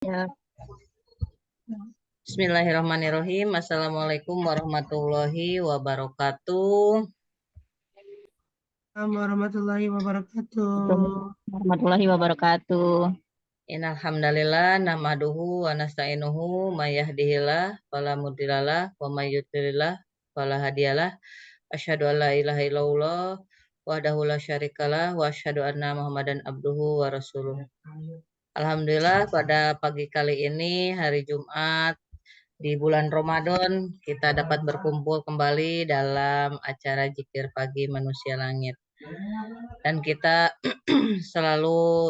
Ya, Bismillahirrahmanirrahim. Assalamualaikum warahmatullahi wabarakatuh. Assalamualaikum warahmatullahi wabarakatuh. warahmatullahi wabarakatuh. Innal hamdalillah nahmaduhu wa nasta'inuhu may yahdihillah fala mudhillalah wa may yudhlilillah fala hadiyalah. Asyhadu an la ilaha illallah wahdahu la syarikalah wa asyhadu anna Muhammadan abduhu wa rasuluh. Alhamdulillah pada pagi kali ini hari Jumat di bulan Ramadan kita dapat berkumpul kembali dalam acara Zikir Pagi Manusia Langit. Dan kita selalu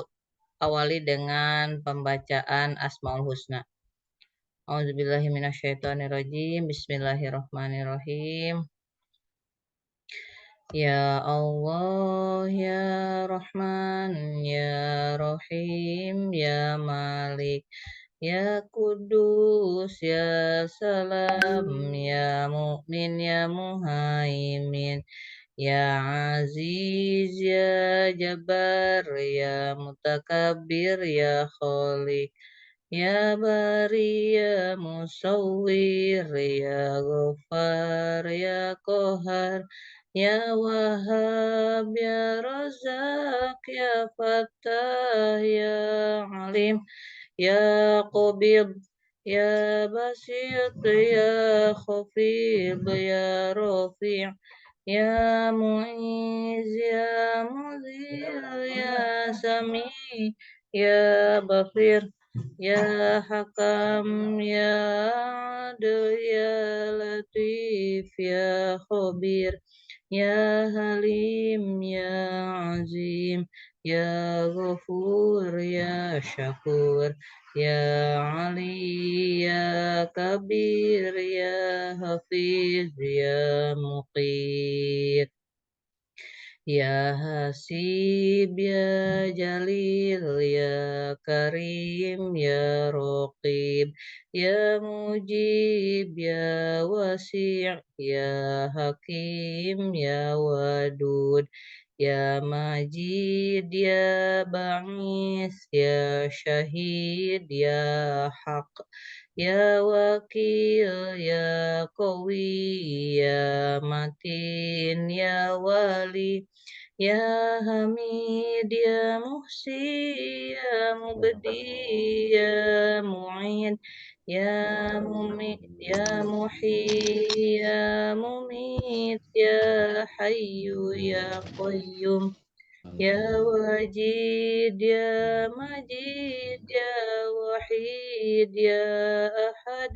awali dengan pembacaan Asmaul Husna. A'udzubillahi minasyaitonirrajim. Bismillahirrahmanirrahim. Ya Allah, ya Rahman, ya Rahim, ya Malik, ya Kudus, ya Salam, ya Mu'min, ya Muhaimin, ya Aziz, ya Jabbar, ya Mutakabbir, ya Khaliq, ya Bari, ya Musawwir, ya Ghaffar, ya Qahar, ya Wahhab, ya Razak, ya Fattah, ya Alim, ya Qabid, ya Basit, ya Khafid, ya Rafi', ya Mu'iz, ya Mudhil, ya Sami, ya Basir, ya Hakam, ya Adil, ya Latif, ya Khabir, ya Halim, ya Azim, ya Ghafur, ya Syakur, ya Ali, ya Kabir, ya Hafiz, ya Muqit, ya Hasib, ya Jalil, ya Karim, ya Raqib, ya Mujib, ya Wasi', ya Hakim, ya Wadud, ya Majid, ya Ba'is, ya Syahid, ya Haq, ya Wakil, ya Qawi, ya Matin, ya Wali, ya Hamid, ya Muhsi, ya Mubdi, ya Mu'in, ya Mumit, ya Muhi, ya Mumit, ya Hayyu, ya Qayyum, ya Wajid, ya Majid, ya Wahid, ya Ahad,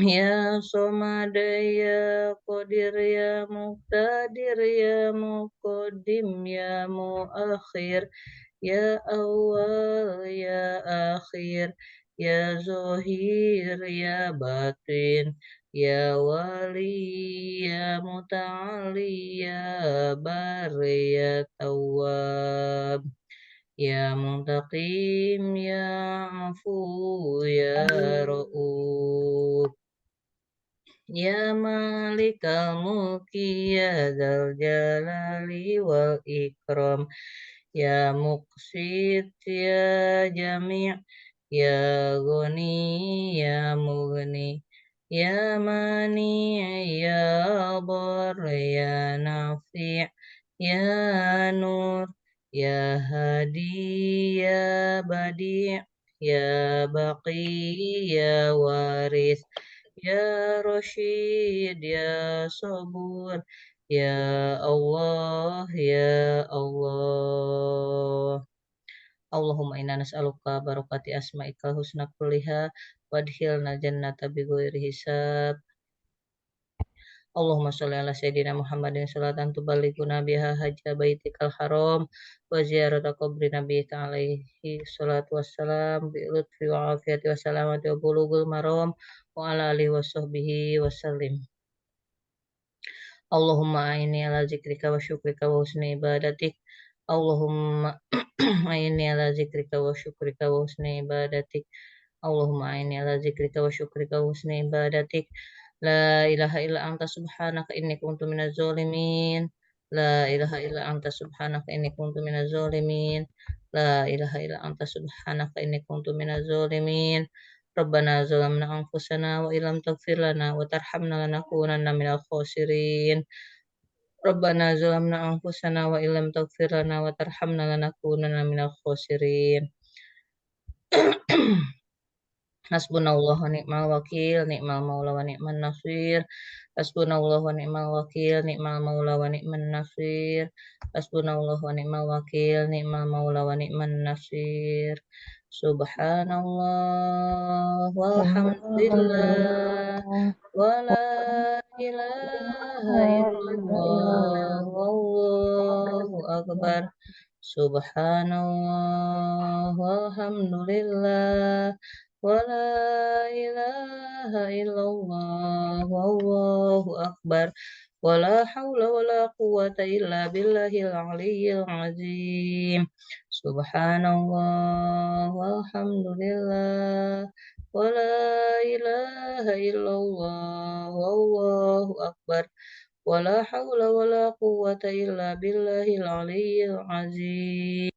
ya Somad, ya Qadir, ya Muqtadir, ya Muqaddim, ya Muakhir, ya Awal, ya Akhir, ya Zahir, ya Batin, ya Wali, ya Muta'ali, ya Bari, ya Tawwab, ya Muntaqim, ya Afu, ya Ra'uf, ya Malikal Mulki, ya Dzal Jalali wal Ikram, ya Muqsit, ya Jami', ya Ghani, ya Mughni, ya Mani', ya Dar, ya Nafi', ya Nur, ya Hadi, ya Badi', ya Baqi, ya Waris, ya Rashid, ya Sabur, ya Allah, ya Allah. Allahumma inna nas'aluka barakati asma'ikal husna kulliha wadkhilna jannata bighairi hisab. Allahumma sholli ala sayyidina Muhammadin sholatan tuballighuna biha hajja baitikal haram wa ziyarata qabri nabiyyika alaihi sholatu wassalam bi lutfi wa afiyati wa salamati wa bulughul maram wa ala alihi wa sahbihi wa sallim. Allahumma aini ala zikrika wa syukrika wa husni ibadatik. Allahumma aini ala zikrika wa syukrika wa husni ibadatik. Allahumma aini ala zikrika wa syukrika wa husni ibadatik. La ilaha illa anta subhanaka inni kuntu minaz zalimin. La ilaha illa anta subhanaka inni kuntu minaz zalimin. La ilaha illa anta subhanaka inni kuntu minaz zalimin. Rabbana zalamna anfusana wa illam taghfir lana wa tarhamna lanakunanna minal khasirin. Rabbana zalamna anfusana wa illam taghfir lana wa tarhamna lanakunanna minal khasirin. Hasbunallahu wa ni'mal wakil, ni'mal maula wa ni'man nasir. Hasbunallahu wa ni'mal wakil, ni'mal maula wa ni'man nasir. Hasbunallahu wa ni'mal wakil, ni'mal maula wa ni'man nasir. Subhanallah walhamdulillah wa la ilaha illallah wallahu akbar. Subhanallah walhamdulillah wa la ilaha illallah wallahu akbar. Wa la haula wa la quwwata illa billahil aliyyil azim. Subhanallah walhamdulillah wa la ilaha illallah wallahu akbar. Wa la haula wa la quwwata illa billahil aliyyil azim.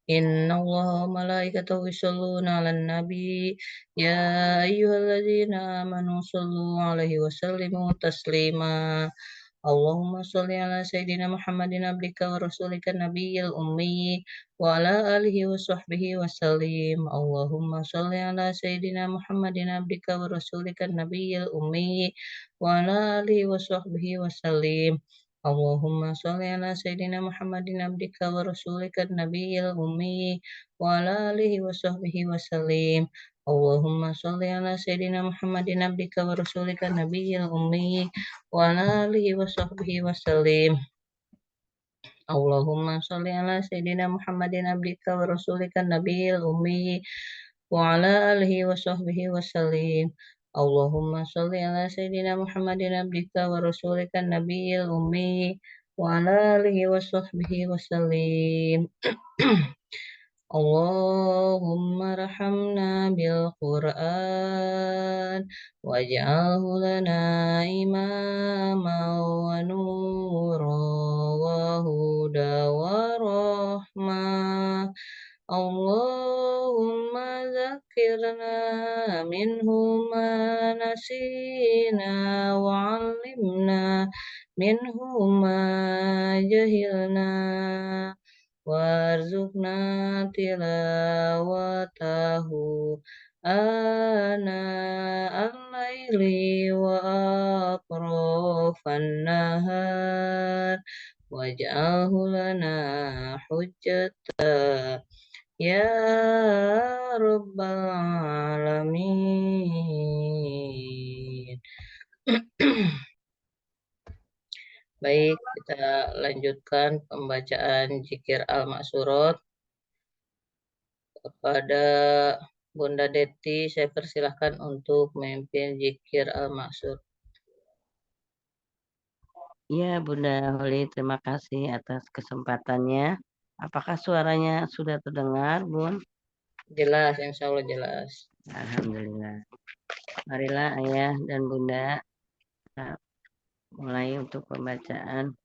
Inna Allah wa malaikatahu yusholluna 'alan nabi ya ayyuhalladzina amanu shollu 'alaihi wa sallimu taslima. Allahumma sholli ala sayyidina Muhammadin abdika wa rasulika nabiyil ummi wa ala alihi wa sahbihi wa sallim. Allahumma sholli ala sayyidina Muhammadin abdika wa rasulika nabiyil ummi wa ala alihi wa sahbihi wa sallim. Allahumma sholli ala sayyidina Muhammadin abdika wa rasulika nabiyil ummi wa ala alihi wa sahbihi wa sallim. Allahumma sholli ala sayyidina Muhammadin abdika wa rasulika nabiyil ummi wa ala alihi wa sahbihi wa sallim. Allahumma sholli ala sayyidina Muhammadin abdika wa rasulika nabiyil ummi wa ala alihi wa sahbihi wa sallim. Allahumma sholli ala sayyidina Muhammadin abdika wa rasulika nabiyil ummi wa ala alihi wa sahbihi wa sallim. Allahumma rahamna bil Qur'an waj'alhu lana imama wa nura wa huda wa rahmah. Allahumma zakirna minhu ma nasina wa 'allimna minhu ma jahilna warzuqna tilawatahu ana al-laili wa atrafan nahar waj'alhu lana hujjata ya rabbal alamin. Baik, kita lanjutkan pembacaan zikir al-ma'surat. Kepada Bunda Deti, saya persilahkan untuk memimpin zikir al-ma'sur. Ya, Bunda Holi, terima kasih atas kesempatannya. Apakah suaranya sudah terdengar, Bun? Jelas, insya Allah jelas. Alhamdulillah. Marilah Ayah dan Bunda mulai untuk pembacaan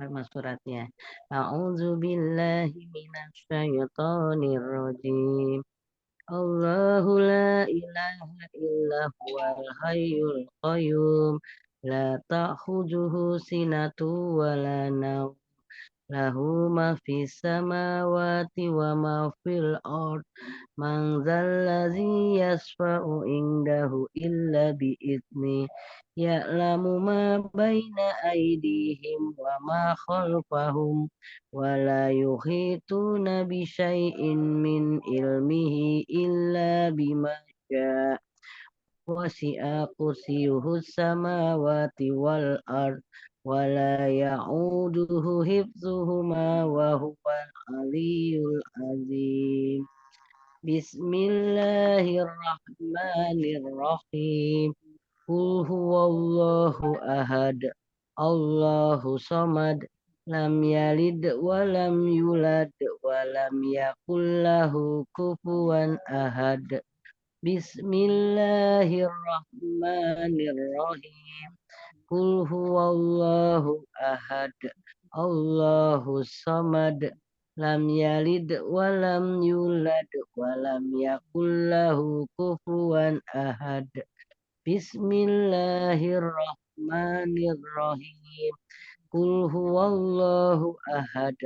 al-ma'suratnya. A'udzu billahi minasy syaithanir rajim. Allahu la ilaha illa huwal hayyul qayyum la ta'khudhuhu sinatu wa la nawm lahu ma fis samawati wa ma fil ard man zallazi yasfa'u indahu illa bi idzni ya'lamu ma baina aydihim wa ma khalfahum wa la yuhituna bi syai'in min ilmihi illa bima syaa wasi'a kursiyuhu samawati wal ard wa la ya'uduhu hifzuhuma wa huwal aliyyul azim. Bismillahirrahmanirrahim. Qul huwallahu ahad. Allahu samad. Lam yalid wa lam yulad wa lam yakul lahu kufuwan ahad. Bismillahirrahmanirrahim. Qul huwallahu ahad. Allahu samad. Lam yalid walam yulad walam yakul lahu kufuwan ahad. Bismillahirrahmanirrahim. Qul huwallahu ahad.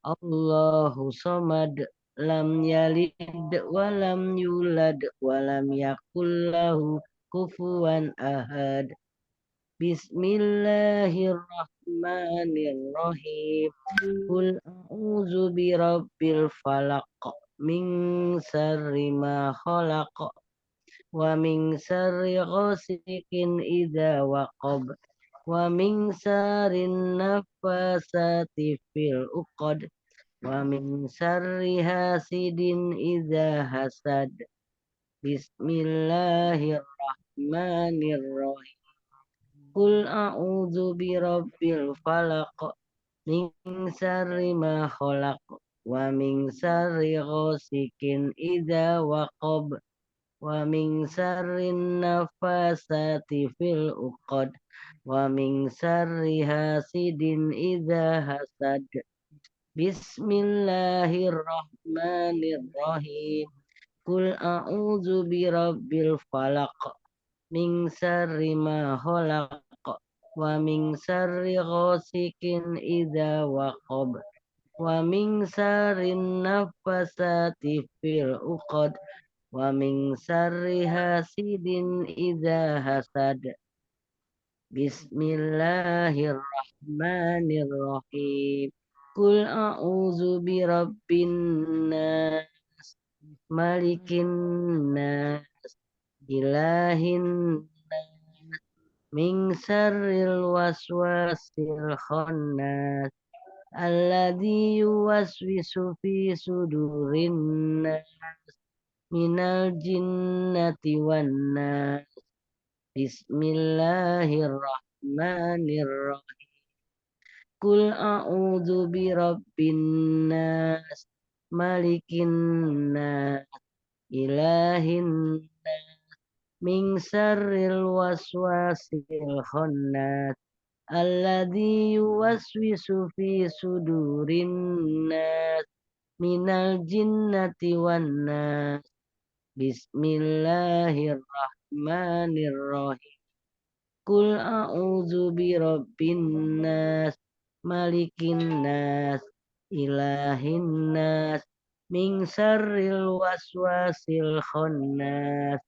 Allahu samad. Lam yalid walam yulad walam yakul lahu kufuwan ahad. Bismillahirrahmanirrahim. Qul a'udzu birabbil falaq min syarri ma khalaq wa min syarri ghasiqin idza waqab wa min syarri nafasati fil uqad wa min syarri hasidin idza hasad. Bismillahirrahmanirrahim. Qul a'udzu birabbil falaq min syarri ma khalaq wa min syarri ghasiqin idza waqab wa min syarri nafasati fil uqad wa min syarri hasidin idza hasad. Bismillahirrahmanirrahim. Qul a'udzu birabbil falaq min syarri ma khalaq wa min syarri ghasiqin idza waqab wa min syarri nafasati fil uqad wa min syarri hasidin idza hasad. Bismillahirrahmanirrahim. Qul a'udzu birabbin nas malikin nas ilahin min syarril waswasil khannas alladzi yuwaswisu fi sudurin nas minal jinnati wan nas. Bismillahirrahmanirrahim. Qul a'udzu birabbin nas malikin nas ilahin nas min syarril waswasil khannas alladzi yuwaswisu fi sudurin nas minal jinnati wan nas. Bismillahirrahmanirrahim. Qul a'udzu birabbin nas malikin nas ilahin nas min syarril waswasil khannas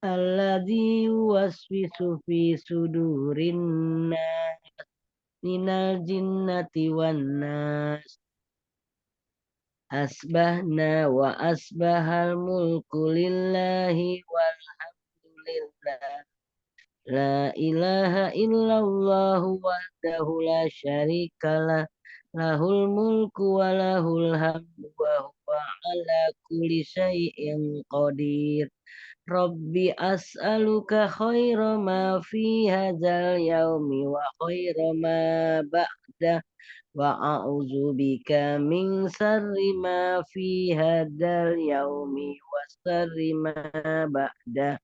alladzi yuwaswisu fi sudurin nas minal jinnati wan nas. Asbahna wa asbahal mulku lillahi walhamdulillah. La ilaha illallah wahdahu la syarikalah. Lahul mulku wa lahul hamdu wa huwa ala kulli syai'in qadir. Rabbi as'aluka khaira ma fi hadzal yaumi wa khaira ma ba'da wa a'udzu bika min syarri ma fi hadzal yaumi wa syarri ma ba'da.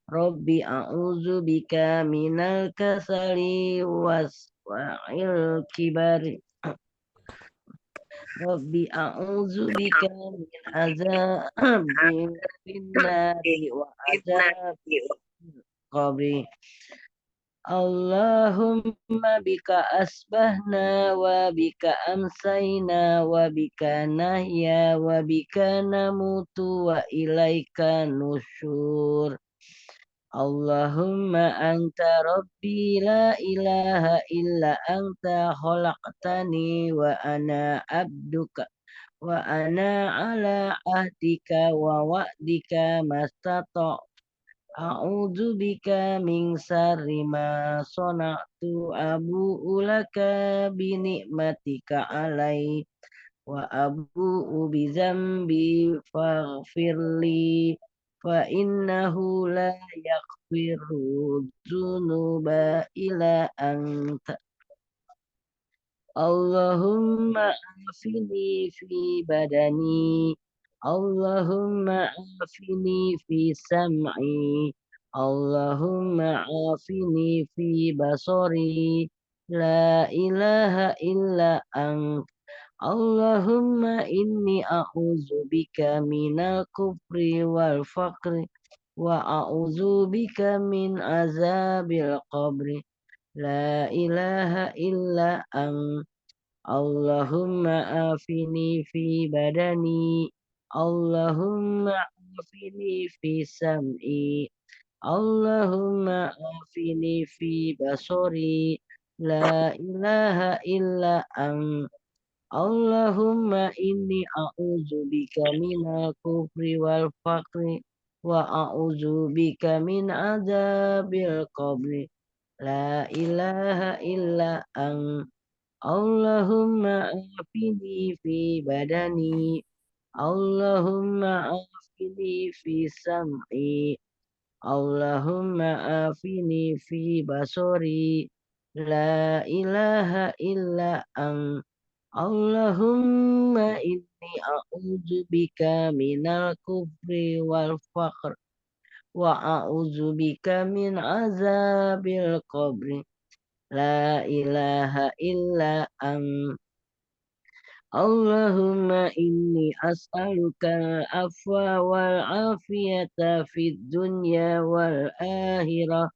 Rabbi a'udzu bika minal kasali wa'il kibari. Rabbi a'udzu bika min azabin finnari wa azabin qabri. Allahumma bika asbahna wa bika amsayna wa bika nahya wa bika namutu wa ilaika nusyur. Allahumma anta rabbi la ilaha illa anta khalaqtani wa ana abduka wa ana ala ahdika wa wa'dika mastata'. A'udzu bika min syarri ma sana'tu abu'u laka bi ni'matika alai wa abu'u bi dzambi faghfirli fa innahu la yaghfiru dzunuba illa anta. Allahumma afini fi badani. Allahumma afini fi sam'i. Allahumma afini fi basari. la ilaha illa ant. Allahumma inni a'udzubika minal kufri wal faqri wa a'udzubika min azabil qabri. La ilaha illa ant. Allahumma afini fi badani. Allahumma afini fi sam'i. Allahumma afini fi basori. La ilaha illa ant. Allahumma inni a'udzubika minal kufri wal faqri wa a'udzubika min adzabil qabri. La ilaha illa ant. Allahumma afini fi badani. Allahumma afini fi sam'i. Allahumma afini fi basori. La ilaha illa ant. Allahumma inni a'udzubika minal kufri wal faqr wa a'udzubika min azabil qabri. La ilaha illa ant. Allahumma inni as'aluka al-afwa wal afiyata fid dunya wal akhirah.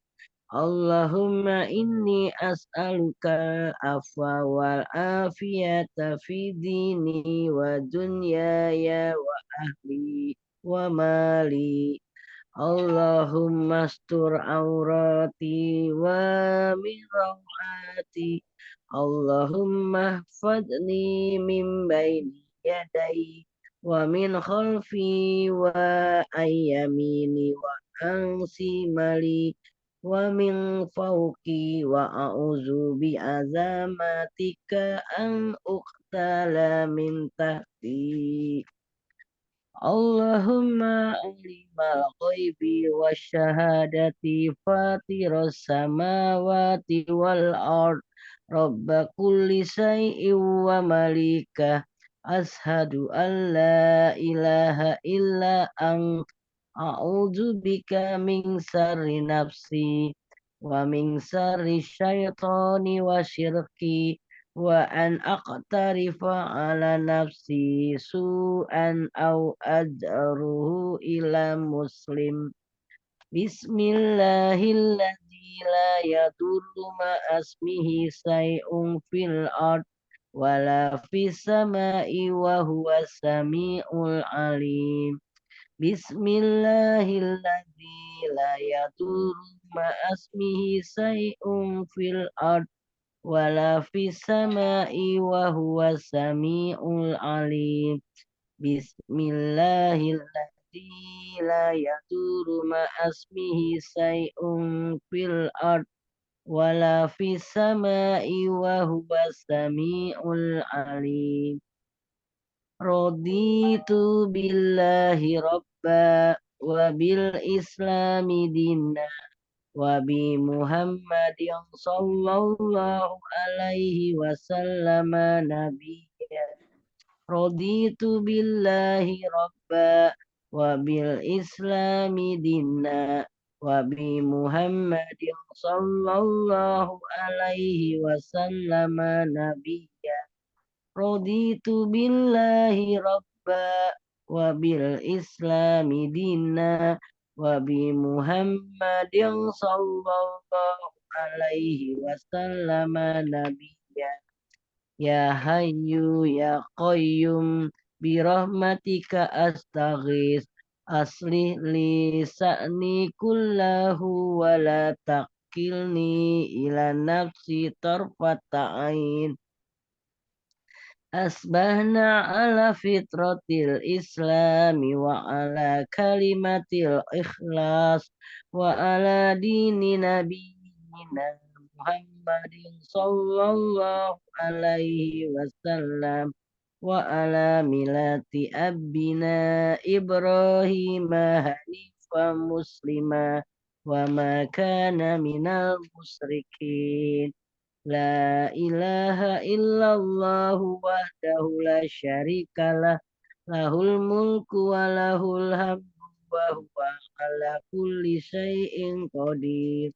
Allahumma inni as'aluka afwa wal afiyata fi dini wa dunyaya wa ahli wa mali. Allahumma astur aurati wa min rawati. Allahumma hfadni min baini yadai wa min khalfi wa ayyamini wa ansi mali wa min fawqi wa a'udzu bi azamatika an uqtala min tahti. Allahumma alimal ghaibi wasyahadati fatiras samawati wal ard rabba kulli syai'in wa malikah ashadu an la ilaha illa ant. A'udzu bika min syarri nafsi wa min syarri syaitani wa syirki wa an aqtarifa ala nafsi su'an au ajruhu ila muslim. Bismillahilladzi la yadurru ma asmihi say'un fil ard wala fis sama'i wa huwa sami'ul alim. Bismillahilladzi la yadurru ma asmihi say'un fil ard wala fis sama'i wa huwa sami'ul alim. Bismillahilladzi la yadurru ma asmihi say'un fil ard wala fis sama'i wa huwa sami'ul alim. Raditu billahi rabba wa bil islami dinna wa bi Muhammadin sallallahu alaihi wasallam nabiyya. Raditu billahi rabba wa bil islami dinna wa bi Muhammadin sallallahu alaihi wasallam nabiyya. Raditu billahi rabba wa bil islami dinna wa bi Muhammadin sallallahu alaihi wasallam nabiyya. Ya hayyu ya qayyum bi rahmatika astaghis aslih li sa'ni kullahu wa la taqilni ila nafsi tarfata ain. Asbahna ala fitratil islami wa ala kalimatil ikhlas wa ala dini nabiyina Muhammadin sallallahu alaihi wasallam wa ala milati abina Ibrahim hanifan muslima wa ma kana minal musyrikin. La ilaha illallah wahdahu la syarikalah lahul mulku wa lahul hamdu wa huwa ala kulli syai'in qadir.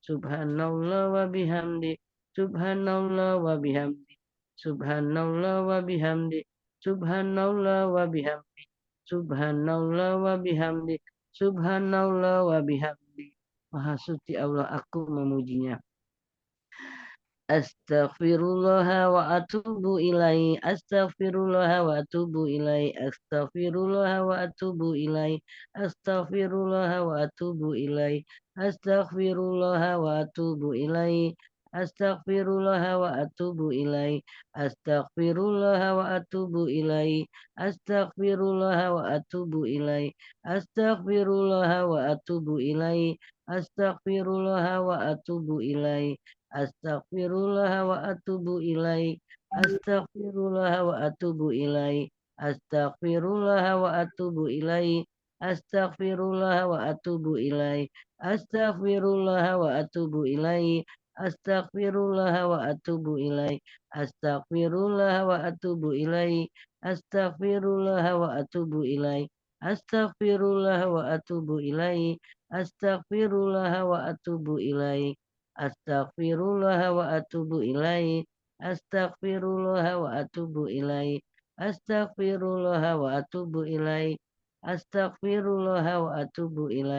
Subhanallah wa bihamdi. Subhanallah wa bihamdi. Subhanallah wa bihamdi. Subhanallah wa bihamdi. Subhanallah wa bihamdi. Subhanallah wa bihamdi. Maha suci Allah, aku memujinya. Astaghfirullah wa atubu ilaihi. Astaghfirullah wa atubu ilaihi. Astaghfirullah wa atubu ilaihi. Astaghfirullah wa atubu ilaihi. Astaghfirullah wa atubu ilaihi. Astaghfirullah wa atubu ilaihi. Astaghfirullah wa atubu ilaihi. Astaghfirullah wa atubu ilaihi. Astaghfirullah wa atubu ilaihi. Astaghfirullah wa atubu ilaihi. Astaghfirullah wa atubu ilai. Astaghfirullah wa atubu ilai. Astaghfirullah wa atubu ilai. Astaghfirullah wa atubu ilai. Astaghfirullah wa atubu ilai. Astaghfirullah wa atubu ilai. Astaghfirullah wa atubu ilai. Astaghfirullah wa atubu ilai. Astaghfirullah wa atubu ilai. Astaghfirullah wa atubu ilai. Astaghfirullah wa atubu ilaihi. Astaghfirullah wa atubu ilaihi. Astaghfirullah wa atubu ilaihi. Astaghfirullah wa atubu ilaihi.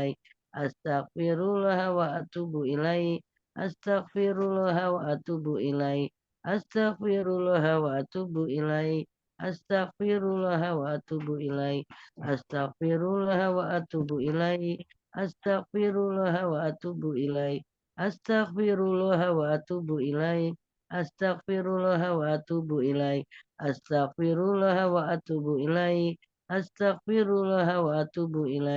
Astaghfirullah wa atubu ilaihi. Astaghfirullah wa atubu ilaihi. Astaghfirullah wa atubu ilaihi. Astaghfirullah wa atubu ilaihi. Astaghfirullah wa atubu ilaihi. Astaghfirullah wa atubu ilaihi. Astaghfirullah wa atubu ilaih. Astaghfirullah wa atubu ilaih. Astaghfirullah wa atubu ilaih. Astaghfirullah wa atubu ilaih.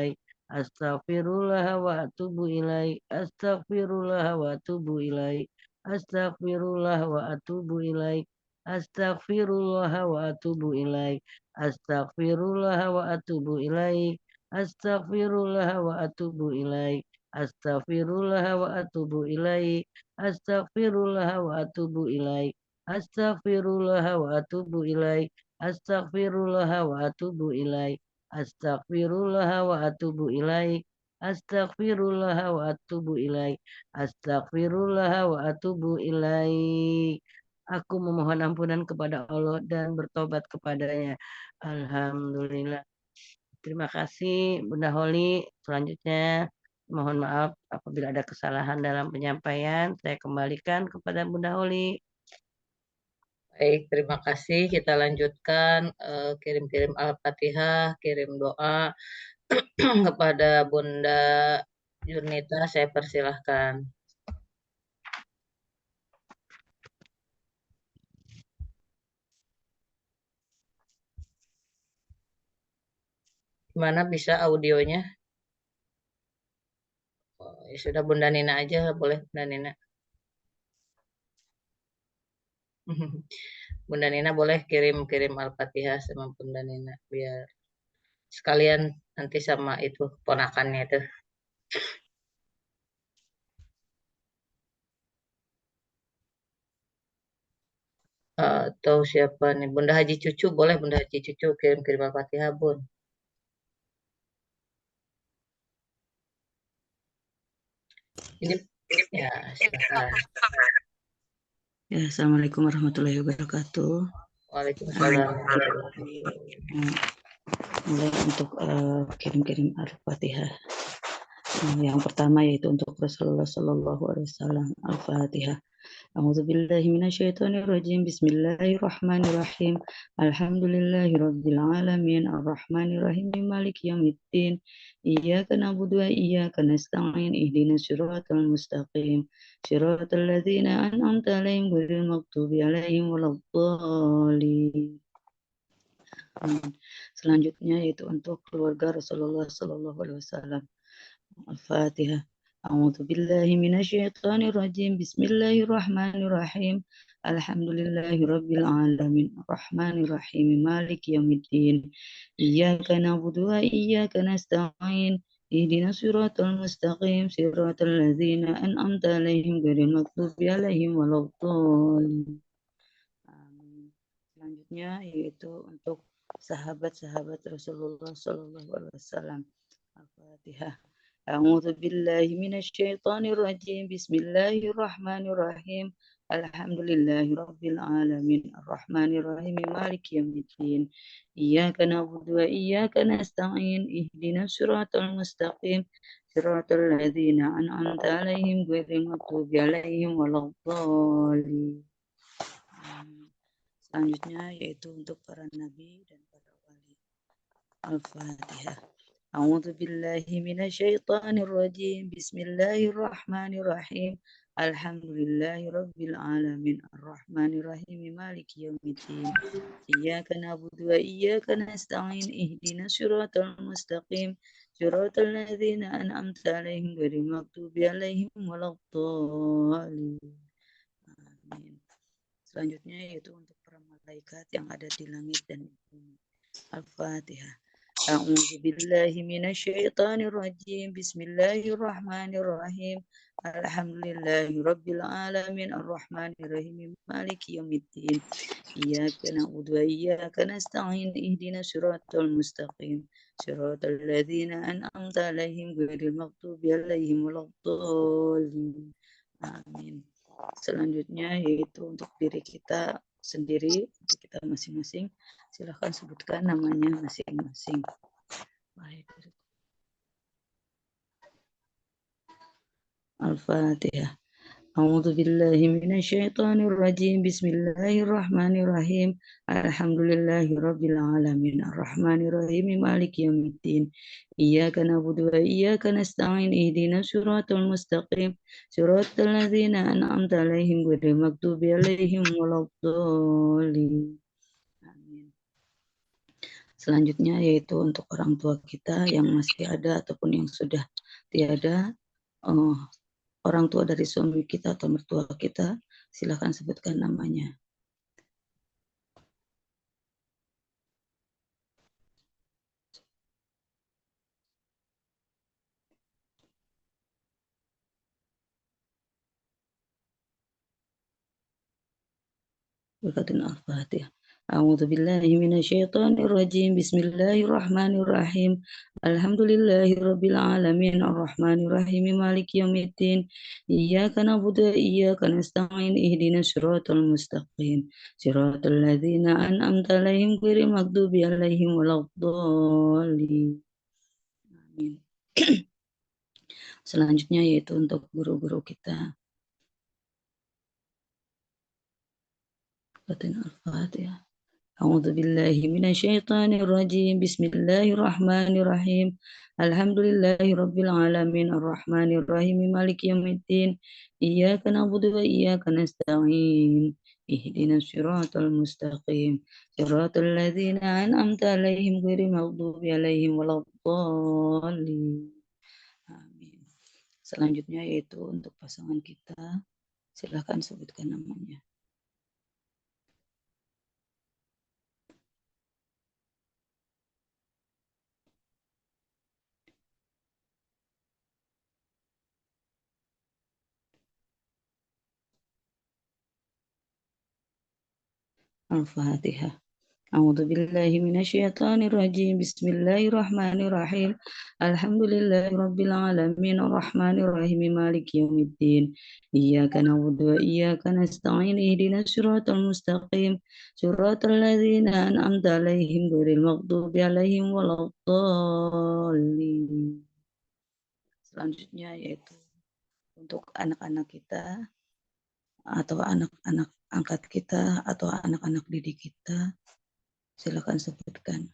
Astaghfirullah wa atubu ilaih. Astaghfirullah wa atubu ilaih. Astaghfirullah wa atubu ilaih. Astaghfirullah wa atubu ilaih. Astaghfirullah wa atubu ilaih. Astaghfirullah wa atubu ilaih. Astaghfirullah wa atubu ilaihi. Astaghfirullah wa atubu ilaihi. Astaghfirullah wa atubu ilaihi. Astaghfirullah wa atubu ilaihi. Astaghfirullah wa atubu ilaihi. Astaghfirullah wa atubu ilaihi. Astaghfirullah wa atubu ilaihi. Aku memohon ampunan kepada Allah dan bertobat kepadanya. Alhamdulillah. Terima kasih Bunda Holi. Selanjutnya mohon maaf apabila ada kesalahan dalam penyampaian. Saya kembalikan kepada Bunda Holi. Baik, terima kasih. Kita lanjutkan kirim-kirim Al-Fatihah, kirim doa kepada Bunda Yunita. Saya persilahkan. Gimana bisa audionya? Oh, ya sudah Bunda Nina aja, boleh Bunda Nina. Bunda Nina boleh kirim-kirim Al-Fatihah sama Bunda Nina biar sekalian nanti sama itu ponakannya itu. Atau siapa nih? Bunda Haji Cucu boleh Bunda Haji Cucu kirim-kirim Al-Fatihah Bun. Ini ya silakan. Ya, Assalamualaikum warahmatullahi wabarakatuh. Waalaikumsalam. Mulai untuk kirim-kirim Al-Fatihah. Yang pertama yaitu untuk Rasulullah Sallallahu Alaihi Wasallam. Al-Fatihah. A'udzubillahi minasyaitonirrajim. Bismillahirrahmanirrahim. Alhamdulillahirabbil alamin. Arrahmanirrahim. Maliki yaumiddin. Iyyaka na'budu wa iyyaka nasta'in. Ihdinas siratal mustaqim. Siratal ladzina an'amta 'alaihim ghairil maghdubi 'alaihim waladdallin. Selanjutnya yaitu untuk keluarga Rasulullah Sallallahu Alaihi Wasallam. Al-Fatihah. A'udzu billahi minasyaitonir rajim. Bismillahirrahmanirrahim. Alhamdulillahirabbil alamin. Arrahmanir rahim. Maliki yaumiddin. Iyyaka na'budu wa iyyaka nasta'in. Ihdinas siratal mustaqim. Siratal ladzina an'amta 'alaihim ghairil maghdubi 'alaihim waladdallin. Amin. Selanjutnya yaitu untuk sahabat-sahabat Rasulullah Sallallahu Alaihi Wasallam. Al-Fatihah. أعوذ بالله من الشيطان الرجيم بسم الله الرحمن الرحيم الحمد لله رب العالمين الرحمن الرحيم مالك يوم الدين إياك نعبد وإياك نستعين اهدنا الصراط المستقيم صراط الذين أنعمت عليهم غير المغضوب عليهم ولا الضالين. Selanjutnya yaitu untuk para nabi dan para wali. Al-Fatihah. A'udzu billahi minasyaitonir rajim. Bismillahirrahmanirrahim. Alhamdulillahi rabbil alamin. Arrahmanir rahim. Maliki yaumiddin. Iyyaka na'budu wa iyyaka nasta'in. Ihdinas siratal mustaqim. Siratal ladzina an'amta 'alaihim ghairil maghdubi 'alaihim waladdallin. Amin. Selanjutnya yaitu untuk para malaikat yang ada di langit dan di bumi. Al-Fatihah. A'udzu billahi minasyaitonir rajim. Bismillahirrahmanirrahim. Alhamdulillahi rabbil alamin arrahmanir rahim maliki yaumiddin. Iyyaka na'budu wa iyyaka nasta'in ihdinas siratal mustaqim. Siratal ladzina an'amta 'alaihim ghairil maghdubi 'alaihim waladdallin. Amin. Selanjutnya yaitu untuk diri kita sendiri, untuk kita masing-masing. Silahkan sebutkan namanya masing-masing. Baik. Al-Fatihah. A'udzu billahi minasyaitonir rajim. Bismillahirrahmanirrahim. Alhamdulillahi rabbil alamin. Arrahmanir rahim. Maliki yaumiddin. Iyyaka na'budu wa iyyaka nasta'in. Ihdinas siratal mustaqim. Siratal ladzina an'amta 'alaihim ghairil maghdubi 'alaihim waladdallin. Amin. Selanjutnya yaitu untuk orang tua kita yang masih ada ataupun yang sudah tiada, orang tua dari suami kita atau mertua kita, silakan sebutkan namanya. Berkatun Al-Fatihah. A'udzu billahi minasyaitonir rajim. Bismillahirrahmanirrahim. Alhamdulillahirabbil alamin arrahmanir rahim maliki yaumiddin. Iyyaka na'budu wa iyyaka nasta'in ihdinas siratal mustaqim. Siratal ladzina an'amta 'alaihim ghairil maghdubi 'alaihim waladdallin. Amin. Selanjutnya yaitu untuk guru-guru kita. Al-Fatihah. A'udzu billahi minasyaitonir rajim. Bismillahirrahmanirrahim. Alhamdulillahi rabbil alamin arrahmanir rahim maliki yaumiddin. Iyyaka na'budu wa iyyaka nasta'in. Ihdinas siratal mustaqim. Siratal ladzina an'amta 'alaihim ghairil maghdubi 'alaihim waladdallin. Amin. Selanjutnya yaitu untuk pasangan kita. Silakan sebutkan namanya. Al-Fatihah. A'udzu billahi minasyaitonir rajim. Bismillahirrahmanirrahim. Alhamdulillahirabbil alamin arrahmanir rahim maliki yaumiddin. Iyyaka na'budu wa iyyaka nasta'in ihdinas siratal mustaqim. Siratal ladzina an'amta 'alaihim ghairil maghdubi 'alaihim waladdallin. Selanjutnya yaitu untuk anak-anak kita atau anak-anak angkat kita atau anak-anak didik kita, silakan sebutkan.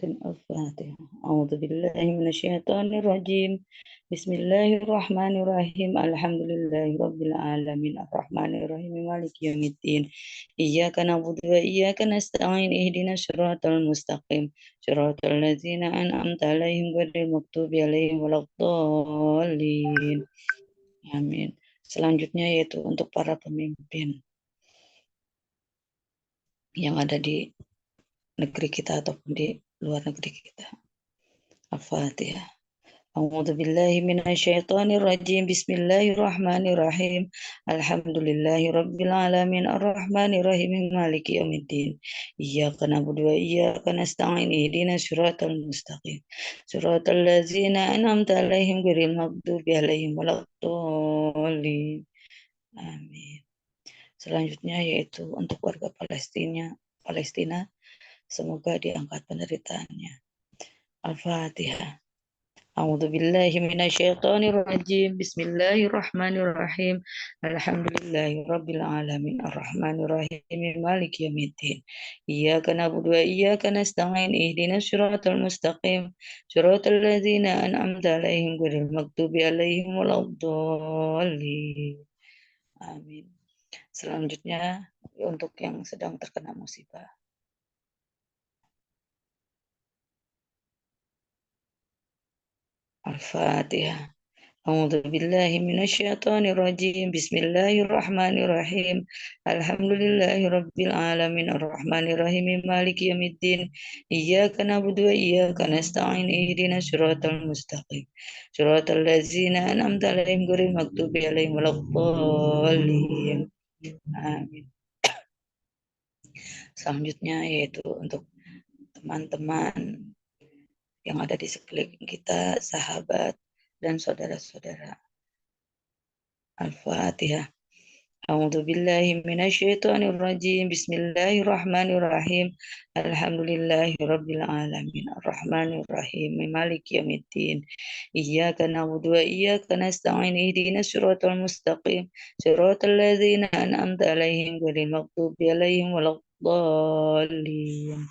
Al-Fatihah. A'udzu billahi minasyaitonir rajim. Bismillahirrahmanirrahim. Alhamdulillahirabbil alamin arrahmanir rahim maliki yaumiddin. Iyyaka na'budu wa iyyaka nasta'in ihdinas siratal mustaqim. Siratal ladzina an'amta 'alaihim ghairil maghdubi 'alaihim waladdallin. Amin. Selanjutnya yaitu untuk para pemimpin yang ada di negeri kita ataupun di luar negeri kita. Al-Fatihah. A'udzu billahi minasyaitonir rajim. Bismillahirrahmanirrahim. Alhamdulillahi rabbil alamin arrahmanir rahim maliki yaumiddin. Iyyaka na'budu wa iyyaka nasta'in ihdinas siratal mustaqim. Siratal ladzina an'amta 'alaihim ghairil maghdubi 'alaihim waladdallin. Amin. Selanjutnya yaitu untuk warga Palestina, semoga diangkat penderitaannya. Al-Fatihah. A'udzu billahi minasyaitonir rajim. Bismillahirrahmanirrahim. Alhamdulillahi rabbil alamin arrahmanir rahim maliki yaumiddin. Iyyaka na'budu wa iyyaka nasta'in ihdinas siratal mustaqim. Siratal ladzina an'amta 'alaihim ghairil maghdubi 'alaihim waladdallin. Amin. Selanjutnya untuk yang sedang terkena musibah. Al-Fatihah. A'udzu billahi minasyaitonir rajim. Bismillahirrahmanirrahim. Alhamdulillahi rabbil alamin arrahmanir rahim maliki yaumiddin. Iyyaka na'budu wa iyyaka nasta'in ihdinas siratal mustaqim. Siratal ladzina an'amta 'alaihim ghairil maghdubi 'alaihim waladdallin. Amin. Selanjutnya yaitu untuk teman-teman yang ada di sekeliling kita, sahabat dan saudara-saudara. Al-Fatihah. A'udzu billahi minasyaitonir rajim. Bismillahirrahmanirrahim. Alhamdulillahi rabbil alamin arrahmanir rahim maliki yaumiddin. Iyyaka na'budu wa iyyaka nasta'in ihdinas siratal mustaqim. Siratal ladzina an'amta 'alaihim ghairil maghdubi 'alaihim waladdallin.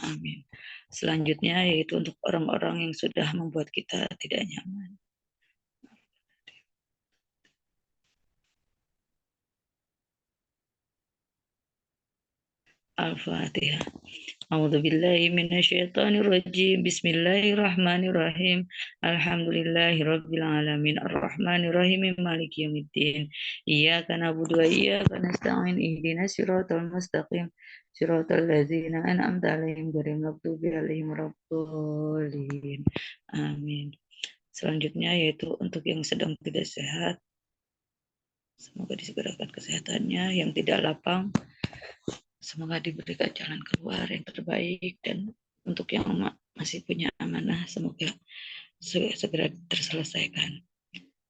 Amin. Selanjutnya yaitu untuk orang-orang yang sudah membuat kita tidak nyaman. Al-Fatihah. A'udzu billahi minasyaitonir rajim. Bismillahirrahmanirrahim. Alhamdulillahi rabbil alamin arrahmanir rahim maliki yaumiddin. Iyyaka na'budu wa iyyaka nasta'in ihdinas siratal mustaqim. Siratal ladzina an'amta 'alaihim ghairil maghdubi 'alaihim waladdallin. Amin. Selanjutnya yaitu untuk yang sedang tidak sehat, semoga disegerakan kesehatannya. Yang tidak lapang, semoga diberikan jalan keluar yang terbaik. Dan untuk yang masih punya amanah, semoga segera terselesaikan.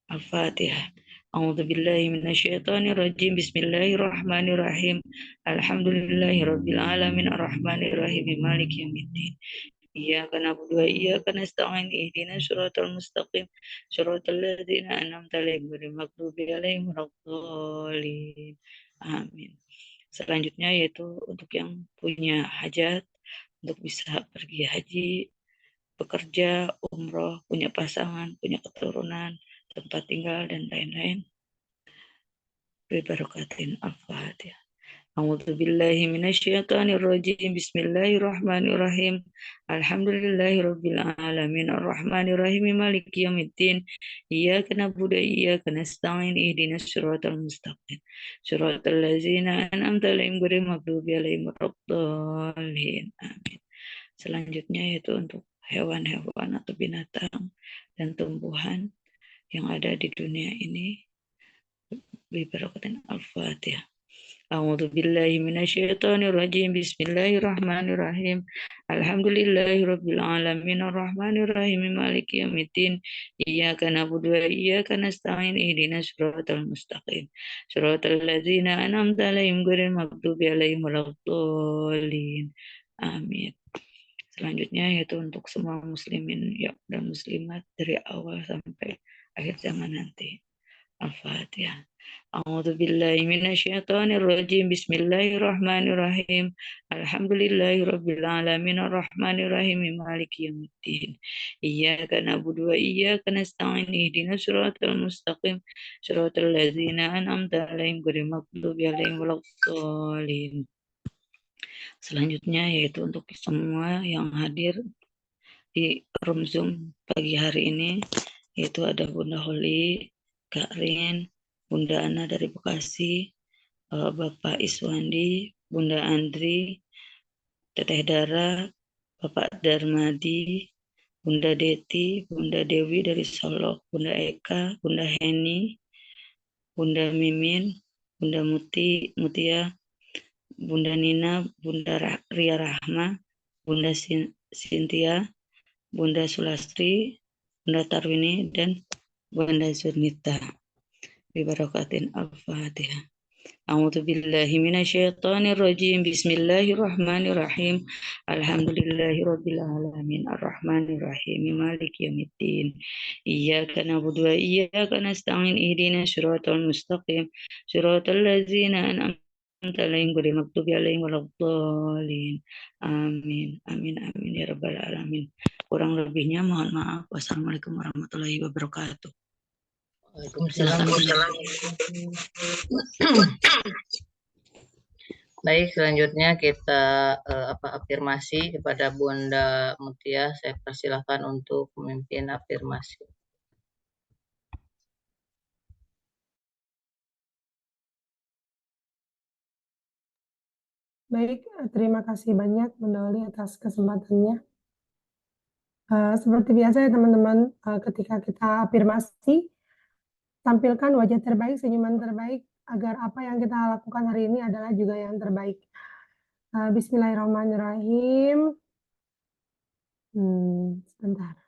Al-Fatihah. A'udzu billahi minasyaitonir rajim. Bismillahirrahmanirrahim. Alhamdulillahi rabbil alamin arrahmanir rahim maliki yaumiddin. Iyyaka na'budu wa iyyaka nasta'in ihdinas siratal mustaqim. Siratal ladzina an'amta 'alaihim ghairil maghdubi 'alaihim waladdallin. Amin. Selanjutnya yaitu untuk yang punya hajat untuk bisa pergi haji, bekerja, umroh, punya pasangan, punya keturunan, tempat tinggal, dan lain-lain. Bibarakatin Al-Fatihah. A'udzu billahi minasyaitonir rajim. Bismillahirrahmanirrahim. Alhamdulillahi rabbil alamin arrahmanir rahim maliki yaumiddin. Iyyaka na'budu wa iyyaka nasta'in ihdinas siratal mustaqim. Siratal ladzina an'amta 'alaihim ghairil maghdubi 'alaihim waladdallin. Amin. Selanjutnya yaitu untuk hewan-hewan atau binatang dan tumbuhan yang ada di dunia ini. Bibarakatin Al-Fatihah. A'udzu billahi minasyaitonir rajim. Bismillahirrahmanirrahim. Alhamdulillahirabbil alamin arrahmanir rahim maliki yaumiddin. Iyyaka na'budu wa iyyaka nasta'in ihdinas siratal mustaqim. Siratal ladzina an'amta 'alaihim ghairil maghdubi 'alaihim waladdallin. Amin. Selanjutnya yaitu untuk semua muslimin dan muslimat dari awal sampai akhir zaman nanti. Al-Fatihah. A'udzu billahi minasyaitonir rajim. Bismillahirrahmanirrahim. Alhamdulillahirabbil alamin arrahmanir rahim maliki yaumiddin. Iyyaka na'budu wa iyyaka nasta'in ihdinas siratal mustaqim. Siratal ladzina an'amta 'alaihim ghairil maghdubi 'alaihim waladdallin. Selanjutnya yaitu untuk semua yang hadir di room Zoom pagi hari ini, yaitu ada Bunda Holi, Kak Rin, Bunda Ana dari Bekasi, Bapak Iswandi, Bunda Andri, Teteh Dara, Bapak Darmadi, Bunda Deti, Bunda Dewi dari Solok, Bunda Eka, Bunda Heni, Bunda Mimin, Bunda Mutia, Bunda Nina, Bunda Ria Rahma, Bunda Cynthia, Bunda Sulastri, Bunda Tarwini, dan Bunda Zurnita. Bibarakatin Al-Fatihah. A'udzu billahi minasyaitonir rajim. Bismillahirrahmanirrahim. Alhamdulillahirabbil alamin arrahmanir rahim maliki yaumiddin. Iyyaka na'budu wa iyyaka nasta'in ihdinas siratal mustaqim. Siratal ladzina an'amta 'alaihim ghairil maghdubi 'alaihim waladdallin. Amin. Amin amin ya rabbal alamin. Kurang lebihnya mohon maaf. Wassalamualaikum warahmatullahi wabarakatuh. Waalaikumsalam. Baik, selanjutnya kita afirmasi kepada Bunda Mutia. Saya persilahkan untuk memimpin afirmasi. Baik, terima kasih banyak Bunda Oli atas kesempatannya. Seperti biasa ya teman-teman, ketika kita afirmasi, tampilkan wajah terbaik, senyuman terbaik, agar apa yang kita lakukan hari ini adalah juga yang terbaik. Bismillahirrahmanirrahim. Sebentar.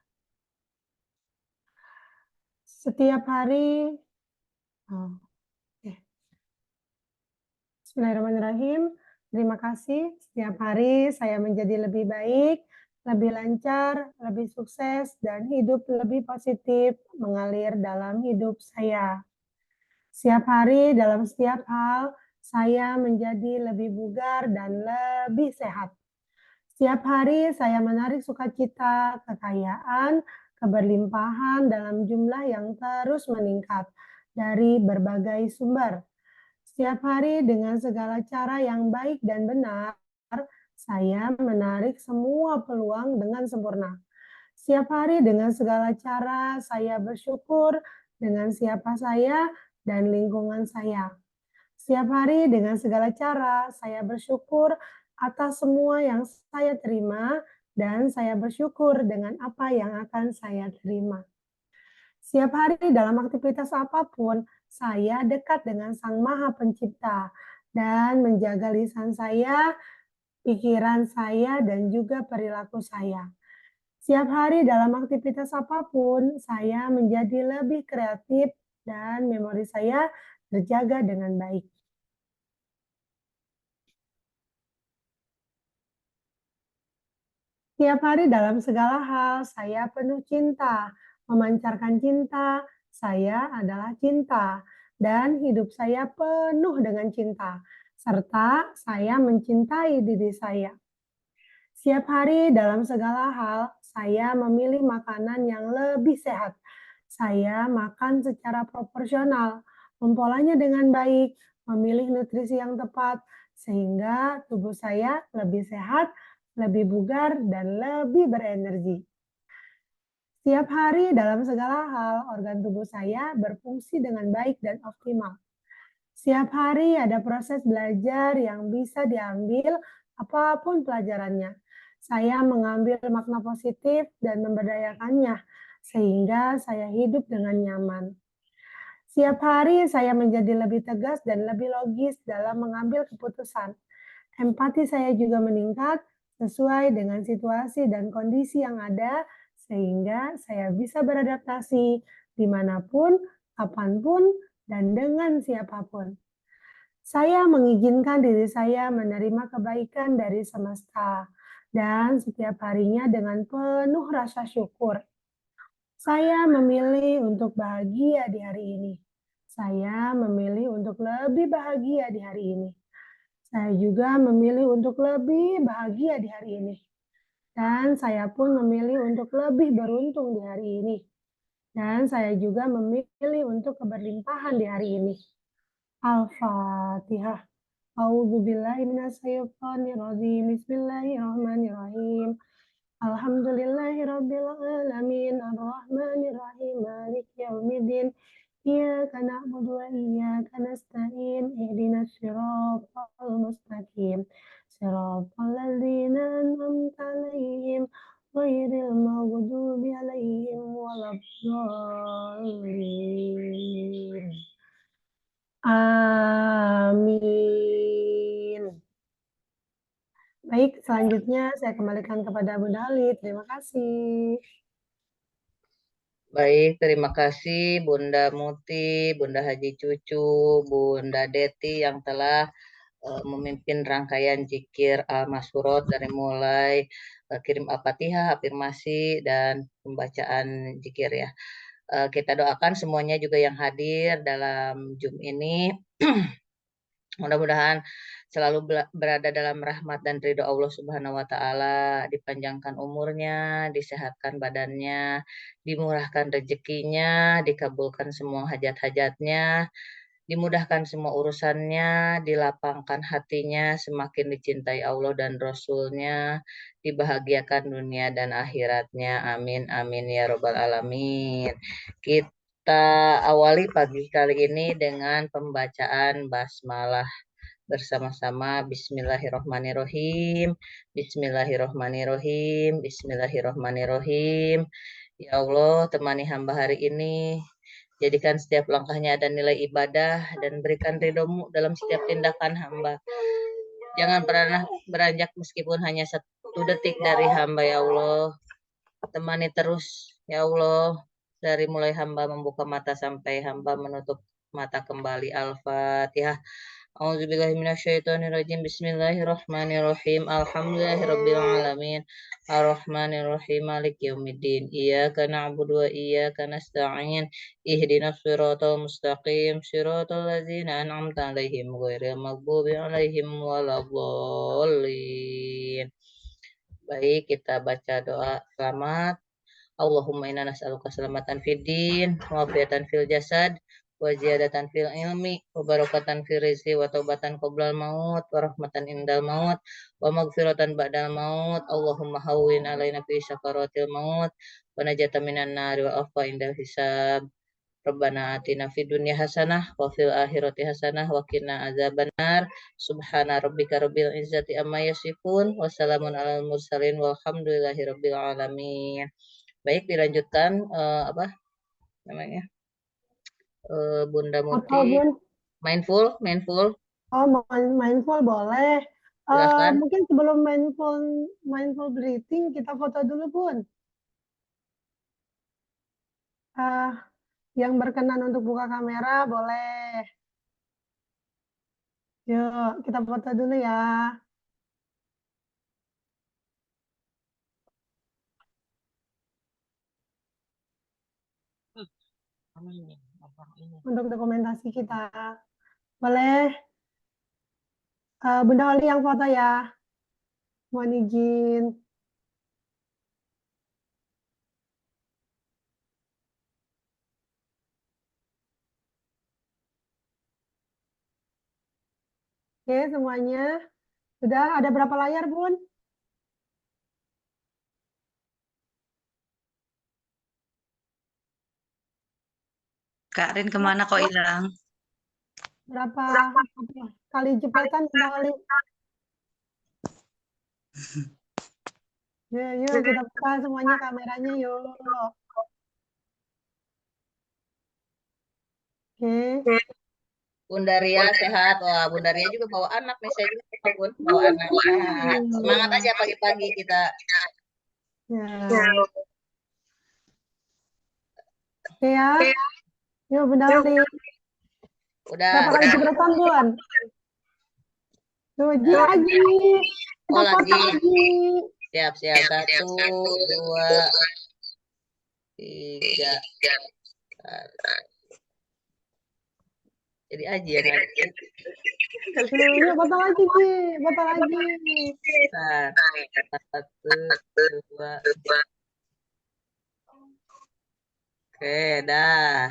Setiap hari, Bismillahirrahmanirrahim. Terima kasih. Setiap hari saya menjadi lebih baik, lebih lancar, lebih sukses, dan hidup lebih positif mengalir dalam hidup saya. Setiap hari dalam setiap hal, saya menjadi lebih bugar dan lebih sehat. Setiap hari saya menarik sukacita, kekayaan, keberlimpahan dalam jumlah yang terus meningkat dari berbagai sumber. Setiap hari dengan segala cara yang baik dan benar, saya menarik semua peluang dengan sempurna. Setiap hari dengan segala cara saya bersyukur dengan siapa saya dan lingkungan saya. Setiap hari dengan segala cara saya bersyukur atas semua yang saya terima dan saya bersyukur dengan apa yang akan saya terima. Setiap hari dalam aktivitas apapun, saya dekat dengan Sang Maha Pencipta dan menjaga lisan saya, pikiran saya, dan juga perilaku saya. Setiap hari dalam aktivitas apapun, saya menjadi lebih kreatif dan memori saya terjaga dengan baik. Setiap hari dalam segala hal, saya penuh cinta, memancarkan cinta, saya adalah cinta, dan hidup saya penuh dengan cinta, serta saya mencintai diri saya. Setiap hari dalam segala hal, saya memilih makanan yang lebih sehat. Saya makan secara proporsional, mempolanya dengan baik, memilih nutrisi yang tepat, sehingga tubuh saya lebih sehat, lebih bugar, dan lebih berenergi. Setiap hari dalam segala hal, organ tubuh saya berfungsi dengan baik dan optimal. Setiap hari ada proses belajar yang bisa diambil apapun pelajarannya. Saya mengambil makna positif dan memberdayakannya, sehingga saya hidup dengan nyaman. Setiap hari saya menjadi lebih tegas dan lebih logis dalam mengambil keputusan. Empati saya juga meningkat sesuai dengan situasi dan kondisi yang ada, sehingga saya bisa beradaptasi dimanapun, kapanpun, dan dengan siapapun. Saya mengizinkan diri saya menerima kebaikan dari semesta, dan setiap harinya dengan penuh rasa syukur. Saya memilih untuk bahagia di hari ini. Saya memilih untuk lebih bahagia di hari ini. Saya juga memilih untuk lebih bahagia di hari ini. Dan saya pun memilih untuk lebih beruntung di hari ini. Dan saya juga memilih untuk keberlimpahan di hari ini. Al-Fatihah. A'udzubillahi minasyaitonirrajim. Bismillahirrahmanirrahim. Alhamdulillahirabbil alamin arrahmanirrahim maliki yaumiddin. Iyyaka na'budu wa iyyaka nasta'in ihdinas siratal mustaqim. Siratal ladzina an'amta 'alaihim ghairil maghdubi Selanjutnya saya kembalikan kepada Bunda Ali. Terima kasih. Baik, terima kasih Bunda Muti, Bunda Haji Cucu, Bunda Deti yang telah memimpin rangkaian zikir al-masyurot dari mulai kirim al-fatihah, afirmasi, dan pembacaan zikir ya. Kita doakan semuanya juga yang hadir dalam Zoom ini. Mudah-mudahan selalu berada dalam rahmat dan ridho Allah Subhanahu wa Ta'ala, dipanjangkan umurnya, disehatkan badannya, dimurahkan rezekinya, dikabulkan semua hajat-hajatnya, dimudahkan semua urusannya, dilapangkan hatinya, semakin dicintai Allah dan Rasul-Nya, dibahagiakan dunia dan akhiratnya. Amin, amin ya robbal alamin. Kita awali pagi kali ini dengan pembacaan basmalah bersama-sama. Bismillahirrohmanirrohim, Bismillahirrohmanirrohim, Bismillahirrohmanirrohim. Ya Allah, temani hamba hari ini. Jadikan setiap langkahnya ada nilai ibadah dan berikan ridho-Mu dalam setiap tindakan hamba. Jangan pernah beranjak meskipun hanya 1 detik dari hamba ya Allah. Temani terus ya Allah dari mulai hamba membuka mata sampai hamba menutup mata kembali. Al-Fatihah. A'udzubillahiminasyaitonirrajim. Bismillahirrahmanirrahim. Alhamdulillahirabbil alamin. Arrahmanirrahim. Maliki yaumiddin. Iyyaka na'budu wa iyyaka nasta'in. Ihdinas siratal mustaqim. Siratal ladzina an'amta 'alaihim ghairil maghdubi 'alaihim waladdallin. Baik, kita baca doa selamat. Allahumma inna nas'aluka salamatan fid din, wa afiatan fil jasad, wa ziyadatan fil ilmi, wa barakatan fil rizqi, wa taubatan qoblal maut, wa rahmatan indal maut, wa maghfiratan ba'dal maut. Allahumma hawwin alaina fi sakaratil maut, wa najatan minan nari wa afwa indal hisab. Rabbana atina fid dunya hasanah wa fil akhirati hasanah wa qina azabannar. Subhana rabbika rabbil izzati amma yasifun wa salamun alal mursalin walhamdulillahi rabbil alamin. Baik, dilanjutkan apa namanya? Bunda Foto, Muti, Bun. mindful. Oh, mindful boleh. Silakan. Mungkin sebelum mindful breathing, kita foto dulu, Bun. Yang berkenan untuk buka kamera, boleh. Yuk, kita foto dulu ya. Untuk dokumentasi kita. Boleh. Bunda Oli yang foto ya. Mohon izin. Oke, semuanya. Sudah ada berapa layar, Bun? Kak Rin kemana kok hilang? Berapa kali jepretan, Bunda Oli? Yuk, kita buka semuanya kameranya, yuk. Oke. Bunda Ria sehat. Wah, Bunda Ria juga bawa anak nih, saya juga Bun, bawa anak. Nah, semangat aja pagi-pagi kita. Ya. Oke ya. Yuk, Bunda Oli. Udah. Berapa kali jepretan, Bun? Tuh, lagi. Kita foto lagi. Siap. 1, 2, 3. Jadi aja ya. Yuk, foto lagi, Ki. Foto lagi. 1, 2. Oke, dah.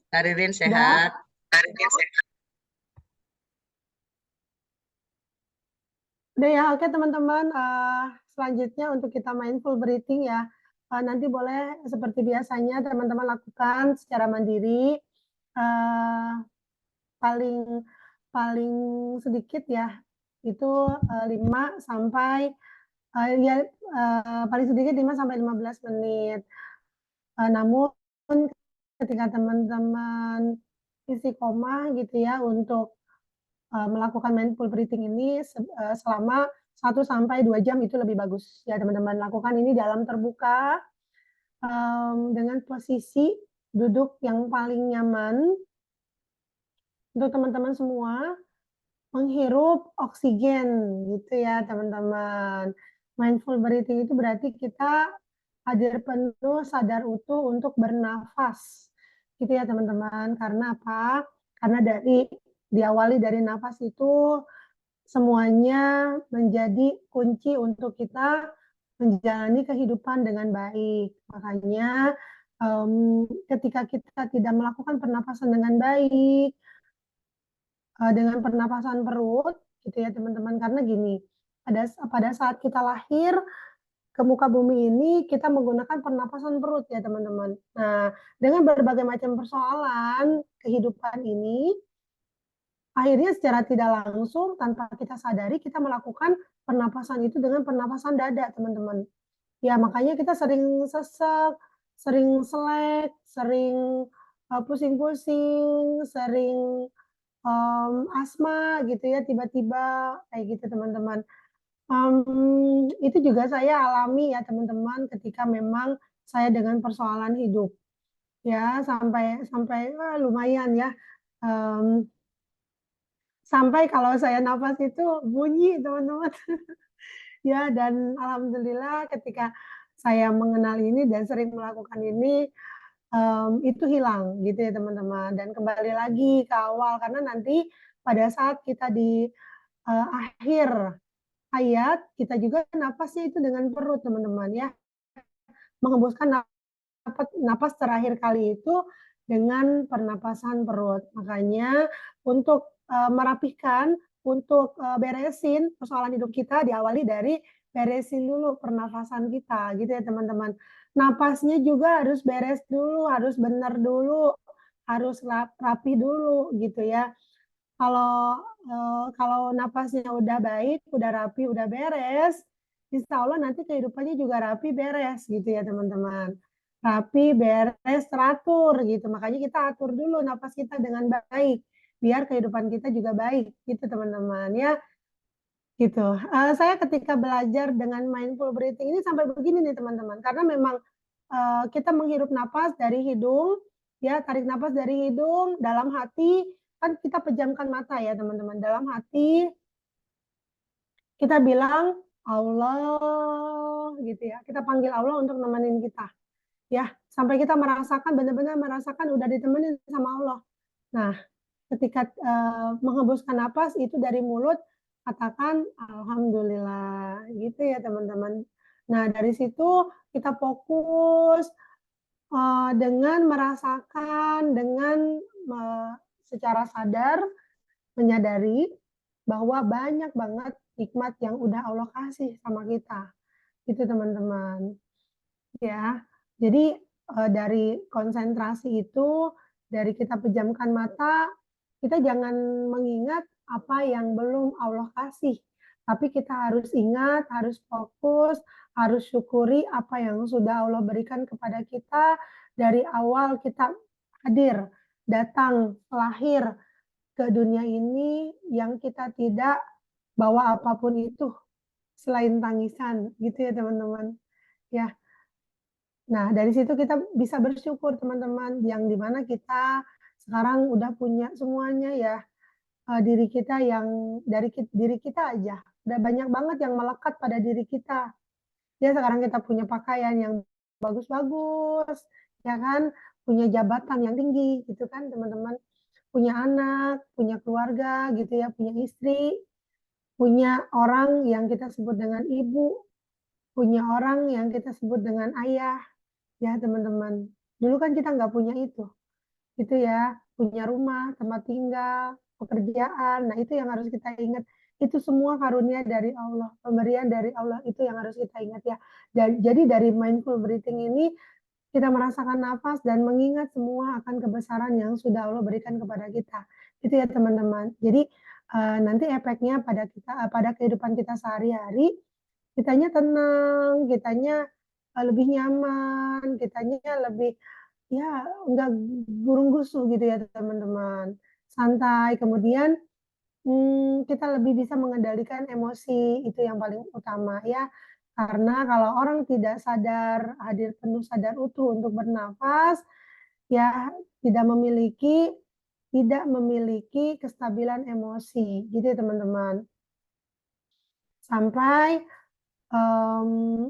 Karirin sehat. Udah ya, oke teman-teman. Selanjutnya untuk kita mindful breathing ya. Nanti boleh seperti biasanya teman-teman lakukan secara mandiri. Paling sedikit ya, itu 5 sampai paling sedikit 5 sampai 15 menit. Namun ketika teman-teman istiqomah gitu ya untuk melakukan mindful breathing ini selama 1 sampai 2 jam itu lebih bagus. Ya teman-teman, lakukan ini dalam terbuka, dengan posisi duduk yang paling nyaman. Untuk teman-teman semua, menghirup oksigen gitu ya teman-teman. Mindful breathing itu berarti kita hadir penuh, sadar utuh untuk bernafas. Gitu ya teman-teman. Karena apa? Karena diawali dari nafas itu semuanya menjadi kunci untuk kita menjalani kehidupan dengan baik. Makanya ketika kita tidak melakukan pernapasan dengan baik, dengan pernapasan perut, gitu ya teman-teman. Karena gini, pada saat kita lahir ke muka bumi ini, kita menggunakan pernapasan perut ya teman-teman. Nah, dengan berbagai macam persoalan kehidupan ini, akhirnya secara tidak langsung, tanpa kita sadari, kita melakukan pernapasan itu dengan pernapasan dada teman-teman. Ya makanya kita sering sesek, sering selek, sering pusing-pusing, sering asma gitu ya tiba-tiba kayak gitu teman-teman. Itu juga saya alami ya teman-teman ketika memang saya dengan persoalan hidup ya sampai sampai lumayan ya, sampai kalau saya nafas itu bunyi teman-teman. Ya dan alhamdulillah ketika saya mengenal ini dan sering melakukan ini, itu hilang gitu ya teman-teman dan kembali lagi ke awal karena nanti pada saat kita di akhir hayat kita juga napasnya itu dengan perut teman-teman ya, menghembuskan napas terakhir kali itu dengan pernapasan perut. Makanya untuk merapihkan, untuk beresin persoalan hidup kita diawali dari beresin dulu pernafasan kita gitu ya teman-teman. Napasnya juga harus beres dulu, harus benar dulu, harus rapi dulu gitu ya. Kalau napasnya udah baik, udah rapi, udah beres, insya Allah nanti kehidupannya juga rapi, beres gitu ya teman-teman. Rapi, beres, teratur gitu. Makanya kita atur dulu napas kita dengan baik, biar kehidupan kita juga baik gitu teman-teman ya. Gitu. Saya ketika belajar dengan mindful breathing ini sampai begini nih teman-teman, karena memang kita menghirup napas dari hidung, ya tarik napas dari hidung, dalam hati, kan kita pejamkan mata ya teman-teman, dalam hati kita bilang Allah gitu ya, kita panggil Allah untuk nemenin kita, ya sampai kita merasakan benar-benar merasakan udah ditemenin sama Allah. Nah, ketika menghembuskan napas itu dari mulut, katakan alhamdulillah gitu ya teman-teman. Nah dari situ kita fokus dengan merasakan, dengan secara sadar menyadari bahwa banyak banget nikmat yang udah Allah kasih sama kita, gitu teman-teman. Ya, jadi dari konsentrasi itu, dari kita pejamkan mata, kita jangan mengingat apa yang belum Allah kasih, tapi kita harus ingat, harus fokus, harus syukuri apa yang sudah Allah berikan kepada kita dari awal kita hadir, datang, lahir ke dunia ini yang kita tidak bawa apapun itu selain tangisan, gitu ya teman-teman. Ya. Nah, dari situ kita bisa bersyukur teman-teman, yang dimana kita sekarang udah punya semuanya ya, diri kita yang dari diri kita aja, udah banyak banget yang melekat pada diri kita. Ya sekarang kita punya pakaian yang bagus-bagus, ya kan, punya jabatan yang tinggi gitu kan teman-teman, punya anak, punya keluarga gitu ya, punya istri, punya orang yang kita sebut dengan ibu, punya orang yang kita sebut dengan ayah. Ya teman-teman, dulu kan kita nggak punya itu ya, punya rumah, tempat tinggal, pekerjaan, nah itu yang harus kita ingat, itu semua karunia dari Allah, pemberian dari Allah, itu yang harus kita ingat ya. Jadi dari mindful breathing ini, kita merasakan nafas dan mengingat semua akan kebesaran yang sudah Allah berikan kepada kita, itu ya teman-teman. Jadi nanti efeknya pada kehidupan kita sehari-hari, kitanya tenang, kitanya lebih nyaman, kitanya lebih ya nggak gurung-gusu gitu ya teman-teman, santai. Kemudian kita lebih bisa mengendalikan emosi, itu yang paling utama ya. Karena kalau orang tidak sadar, hadir penuh sadar utuh untuk bernafas, ya tidak memiliki kestabilan emosi, gitu ya teman-teman. Sampai,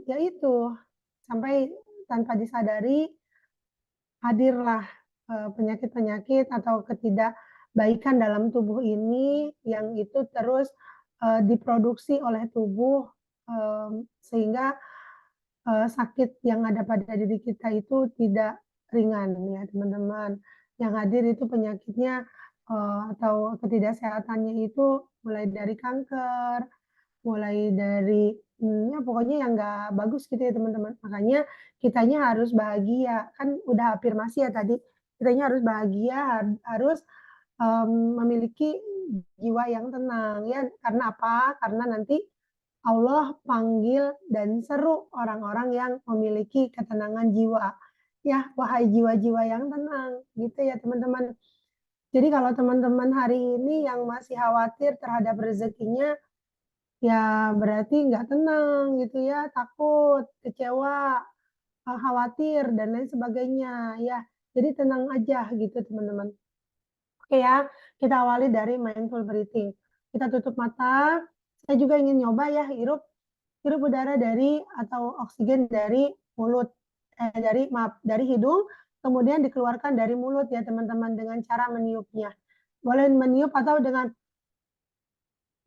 ya itu, sampai tanpa disadari hadirlah penyakit-penyakit atau ketidakbaikan dalam tubuh ini yang itu terus diproduksi oleh tubuh sehingga sakit yang ada pada diri kita itu tidak ringan ya teman-teman. Yang hadir itu penyakitnya atau ketidaksehatannya itu mulai dari kanker, mulai dari ya pokoknya yang nggak bagus gitu ya teman-teman. Makanya kitanya harus bahagia, kan udah afirmasi ya tadi, kitanya harus bahagia, harus, memiliki jiwa yang tenang ya. Karena apa? Karena nanti Allah panggil dan seru orang-orang yang memiliki ketenangan jiwa. Ya, wahai jiwa-jiwa yang tenang, gitu ya teman-teman. Jadi kalau teman-teman hari ini yang masih khawatir terhadap rezekinya, ya berarti nggak tenang gitu ya, takut, kecewa, khawatir dan lain sebagainya ya. Jadi tenang aja gitu teman-teman. Oke ya, kita awali dari mindful breathing. Kita tutup mata, saya juga ingin nyoba ya hirup udara dari atau oksigen dari mulut, dari hidung, kemudian dikeluarkan dari mulut ya teman-teman dengan cara meniupnya. Boleh meniup atau dengan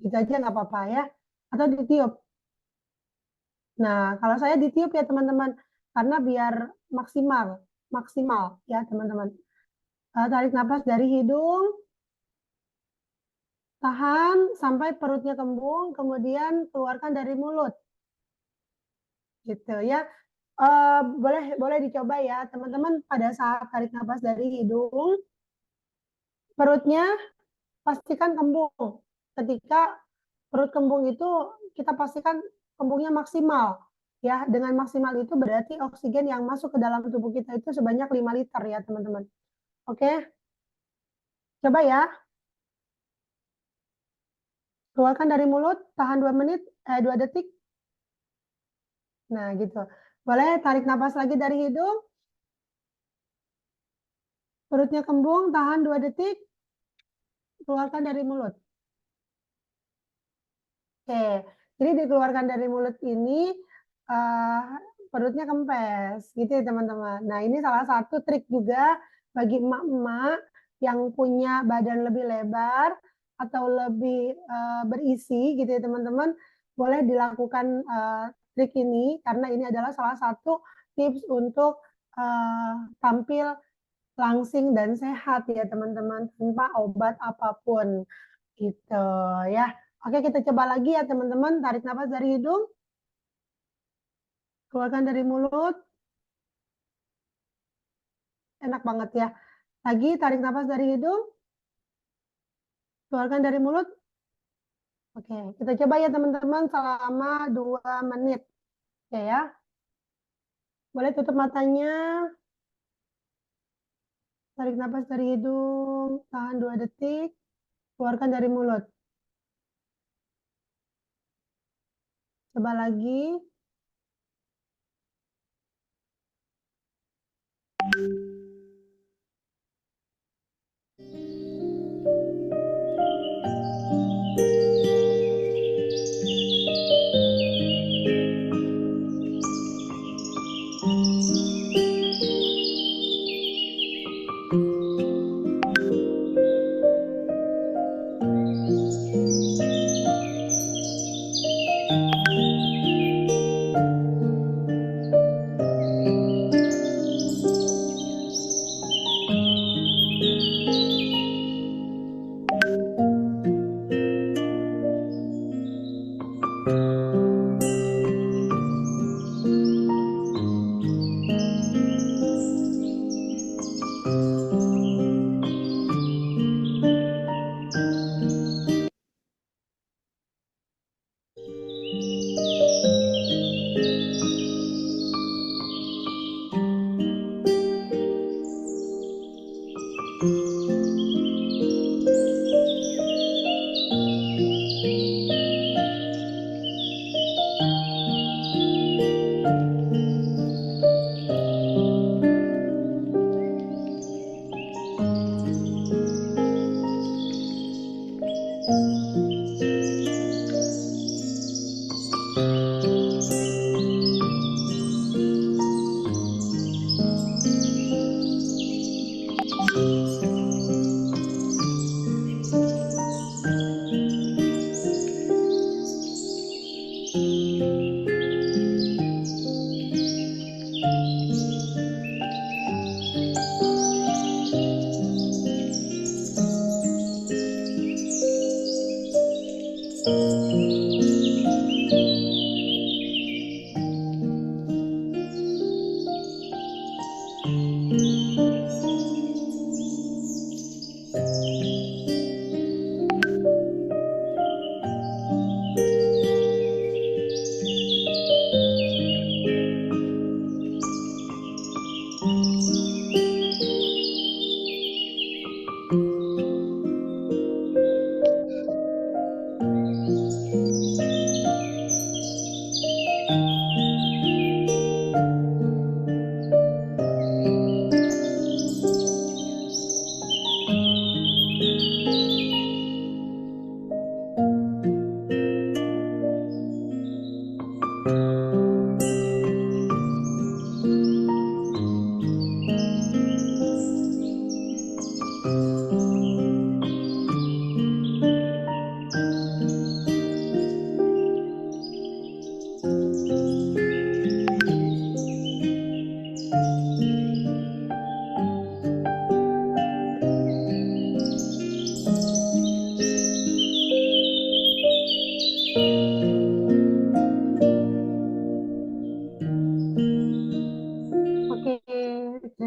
gitu aja nggak apa-apa ya, atau ditiup. Nah, kalau saya ditiup ya teman-teman, karena biar maksimal ya teman-teman. Tarik nafas dari hidung, tahan sampai perutnya kembung, kemudian keluarkan dari mulut. Gitu ya. Boleh dicoba ya teman-teman pada saat tarik nafas dari hidung, perutnya pastikan kembung. Ketika perut kembung itu kita pastikan kembungnya maksimal. Ya, dengan maksimal itu berarti oksigen yang masuk ke dalam tubuh kita itu sebanyak 5 liter ya, teman-teman. Oke? Coba ya. Keluarkan dari mulut, tahan 2 detik. Nah, gitu. Boleh tarik nafas lagi dari hidung. Perutnya kembung, tahan 2 detik. Keluarkan dari mulut. Oke, jadi dikeluarkan dari mulut ini perutnya kempes, gitu ya teman-teman. Nah ini salah satu trik juga bagi emak-emak yang punya badan lebih lebar atau lebih berisi, gitu ya teman-teman. Boleh dilakukan trik ini karena ini adalah salah satu tips untuk tampil langsing dan sehat ya teman-teman tanpa obat apapun, gitu ya. Oke, kita coba lagi ya teman-teman. Tarik nafas dari hidung. Keluarkan dari mulut. Enak banget ya. Lagi tarik nafas dari hidung. Keluarkan dari mulut. Oke, kita coba ya teman-teman selama 2 menit. Oke ya. Boleh tutup matanya. Tarik nafas dari hidung. Tahan 2 detik. Keluarkan dari mulut. Coba lagi.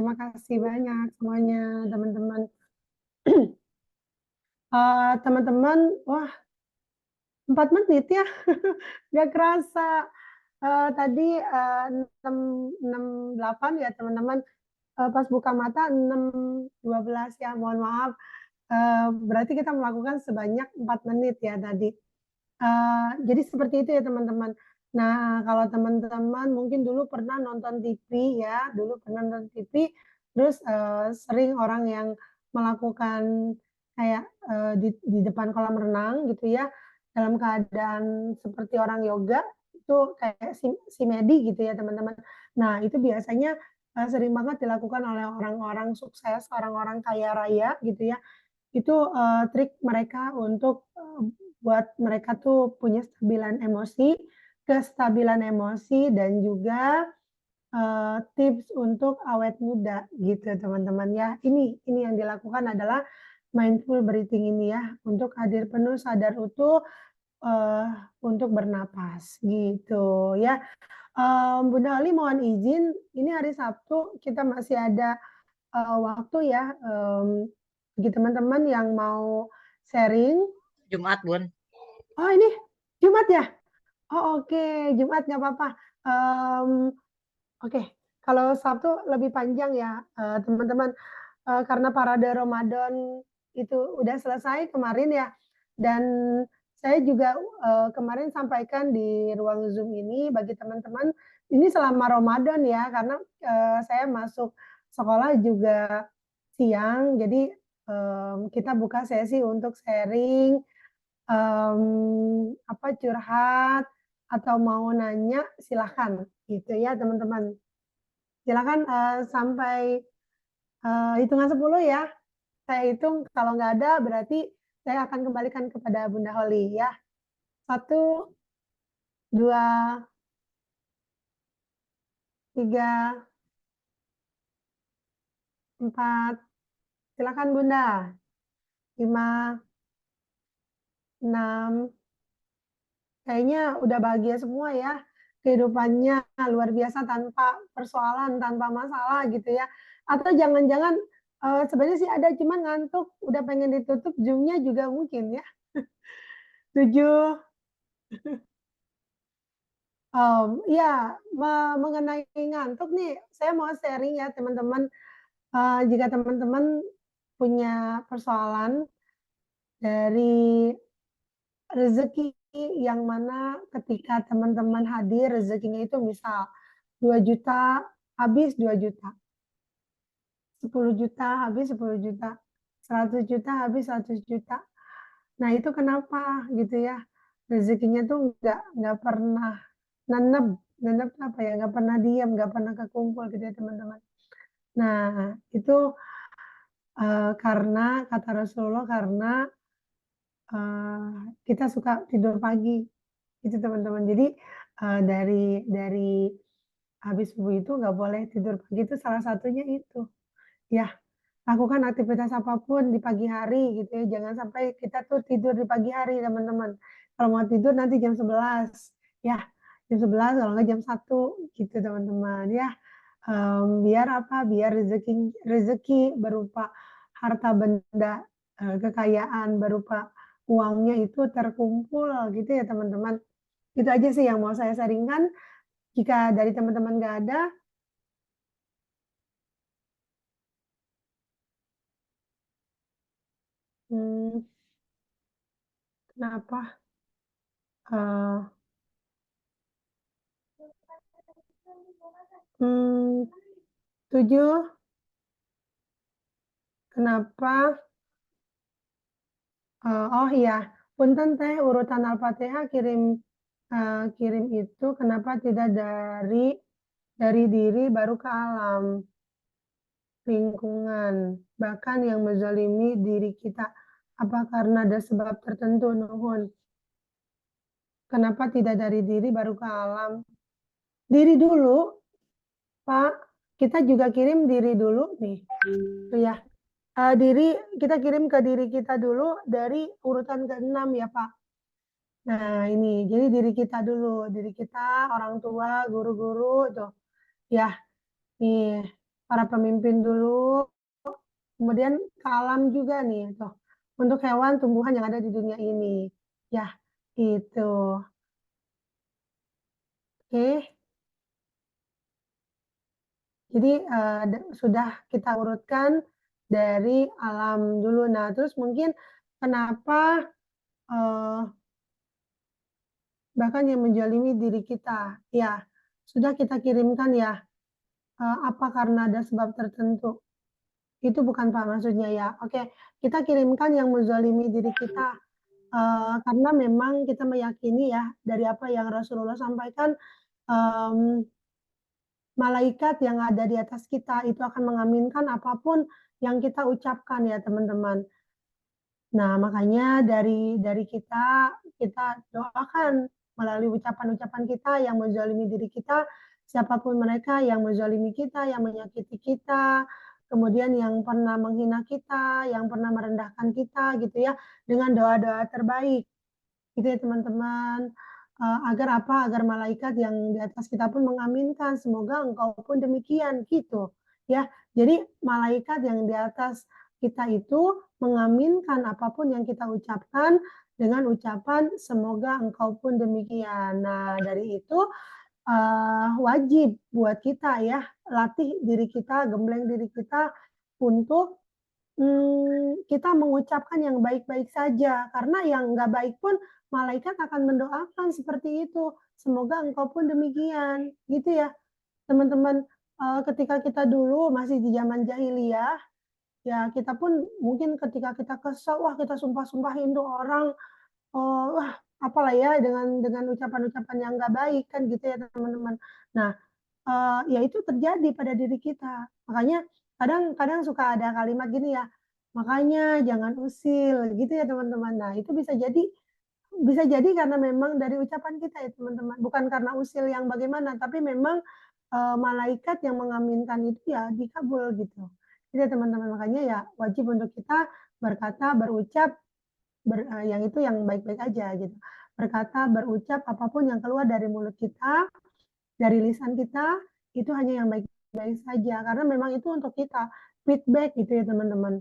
terima kasih banyak semuanya teman-teman. Teman-teman, wah 4 menit ya, nggak kerasa. Tadi 6:08 ya teman-teman, pas buka mata 6:12 ya, mohon maaf. Berarti kita melakukan sebanyak 4 menit ya tadi. Jadi seperti itu ya teman-teman. Nah, kalau teman-teman mungkin dulu pernah nonton TV ya, terus sering orang yang melakukan kayak di depan kolam renang gitu ya, dalam keadaan seperti orang yoga, itu kayak si Medi gitu ya teman-teman. Nah, itu biasanya sering banget dilakukan oleh orang-orang sukses, orang-orang kaya raya gitu ya. Itu trik mereka untuk buat mereka tuh punya kestabilan emosi dan juga tips untuk awet muda gitu teman-teman ya. Ini yang dilakukan adalah mindful breathing ini ya, untuk hadir penuh sadar utuh untuk bernapas gitu ya. Bunda Oli mohon izin, ini hari Sabtu kita masih ada waktu ya, bagi teman-teman yang mau sharing. Jumat, Bun. Oh ini Jumat ya? Oh oke, Jumat nggak apa-apa. Oke, kalau Sabtu lebih panjang ya teman-teman, karena parade Ramadan itu udah selesai kemarin ya, dan saya juga kemarin sampaikan di ruang Zoom ini bagi teman-teman, ini selama Ramadan ya, karena saya masuk sekolah juga siang, jadi kita buka sesi untuk sharing, curhat, atau mau nanya silahkan gitu ya teman-teman. Silakan sampai hitungan 10 ya. Saya hitung, kalau nggak ada berarti saya akan kembalikan kepada Bunda Holly ya. 1, 2, 3, 4. Silakan Bunda. 5, 6. Kayaknya udah bahagia semua ya. Kehidupannya luar biasa tanpa persoalan, tanpa masalah gitu ya. Atau jangan-jangan sebenarnya sih ada cuman ngantuk, udah pengen ditutup Zoom-nya juga mungkin ya. 7. Iya, mengenai ngantuk nih, saya mau sharing ya teman-teman. Jika teman-teman punya persoalan dari rezeki yang mana ketika teman-teman hadir rezekinya itu misal 2 juta habis 2 juta, 10 juta habis 10 juta, 100 juta habis 100 juta. Nah itu kenapa gitu ya, rezekinya tuh nggak pernah nenep, nenep apa ya, nggak pernah diam, nggak pernah kekumpul gitu ya teman-teman. Nah itu karena kata Rasulullah, karena kita suka tidur pagi, itu teman-teman. Jadi dari habis subuh itu nggak boleh tidur pagi, itu salah satunya itu. Ya, lakukan aktivitas apapun di pagi hari gitu ya, jangan sampai kita tuh tidur di pagi hari teman-teman. Kalau mau tidur nanti jam 11 ya, jam 11 kalau nggak jam 1 gitu teman-teman ya. Biar apa? Biar rezeki berupa harta benda, kekayaan berupa uangnya itu terkumpul gitu ya teman-teman. Itu aja sih yang mau saya sharing-kan. Jika dari teman-teman nggak ada, kenapa? 7, kenapa? Oh iya, punten Teh, urutan Al-Fatihah kirim itu kenapa tidak dari diri baru ke alam, lingkungan, bahkan yang menzalimi diri kita. Apa karena ada sebab tertentu, nuhun? Kenapa tidak dari diri baru ke alam? Diri dulu, Pak. Kita juga kirim diri dulu nih. Tuh ya. Kita kirim ke diri kita dulu dari urutan ke-6 ya, Pak. Nah, ini jadi diri kita dulu, diri kita, orang tua, guru-guru tuh. Ya, nih para pemimpin dulu, kemudian ke alam juga nih, tuh. Untuk hewan, tumbuhan yang ada di dunia ini. Ya, itu. Oke. Jadi sudah kita urutkan dari alam dulu. Nah, terus mungkin kenapa bahkan yang menjalimi diri kita, ya sudah kita kirimkan ya, apa karena ada sebab tertentu. Itu bukan Pak maksudnya ya. Oke, kita kirimkan yang menzalimi diri kita karena memang kita meyakini ya dari apa yang Rasulullah sampaikan, malaikat yang ada di atas kita itu akan mengaminkan apapun yang kita ucapkan ya teman-teman. Nah, makanya dari kita doakan melalui ucapan-ucapan kita yang menzalimi diri kita, siapapun mereka yang menzalimi kita, yang menyakiti kita, kemudian yang pernah menghina kita, yang pernah merendahkan kita gitu ya, dengan doa-doa terbaik. Gitu ya teman-teman. Agar apa? Agar malaikat yang di atas kita pun mengaminkan, semoga engkau pun demikian gitu ya. Jadi malaikat yang di atas kita itu mengaminkan apapun yang kita ucapkan dengan ucapan semoga engkau pun demikian. Nah, dari itu wajib buat kita ya, latih diri kita, gembleng diri kita untuk kita mengucapkan yang baik-baik saja, karena yang nggak baik pun malaikat akan mendoakan seperti itu. Semoga engkau pun demikian, gitu ya teman-teman. Ketika kita dulu masih di zaman jahiliyah, ya kita pun mungkin ketika kita kesal, wah kita sumpah-sumpahin tuh orang, wah apalah ya dengan ucapan-ucapan yang nggak baik kan gitu ya teman-teman. Nah, ya itu terjadi pada diri kita. Makanya kadang-kadang suka ada kalimat gini ya, makanya jangan usil gitu ya teman-teman. Nah, itu bisa jadi karena memang dari ucapan kita ya teman-teman, bukan karena usil yang bagaimana, tapi memang malaikat yang mengaminkan itu ya dikabul gitu. Gitu ya teman-teman, makanya ya wajib untuk kita berkata, berucap yang itu yang baik-baik aja gitu. Berkata, berucap apapun yang keluar dari mulut kita, dari lisan kita, itu hanya yang baik-baik saja karena memang itu untuk kita feedback gitu ya teman-teman.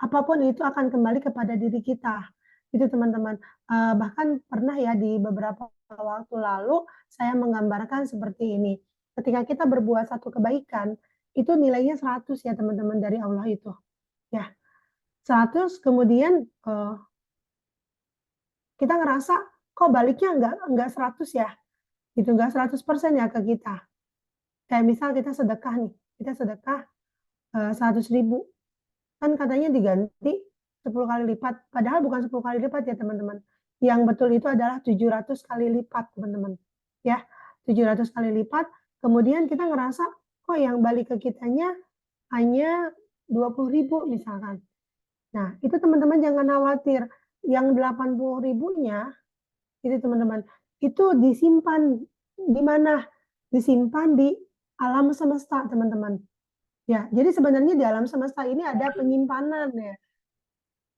Apapun itu akan kembali kepada diri kita. Itu teman-teman. Bahkan pernah ya di beberapa waktu lalu saya menggambarkan seperti ini. Ketika kita berbuat satu kebaikan, itu nilainya 100 ya teman-teman dari Allah itu. Ya, 100 kemudian kita ngerasa kok baliknya enggak 100 ya. Gitu, enggak 100% ya ke kita. Kayak misal kita sedekah nih, kita sedekah 100.000, kan katanya diganti 10 kali lipat, padahal bukan 10 kali lipat ya teman-teman. Yang betul itu adalah 700 kali lipat teman-teman. Ya, 700 kali lipat, kemudian kita ngerasa kok yang balik ke kitanya hanya 20.000 misalkan. Nah, itu teman-teman jangan khawatir, yang 80.000-nya itu teman-teman, itu disimpan di mana? Disimpan di alam semesta teman-teman. Ya, jadi sebenarnya di alam semesta ini ada penyimpanan ya.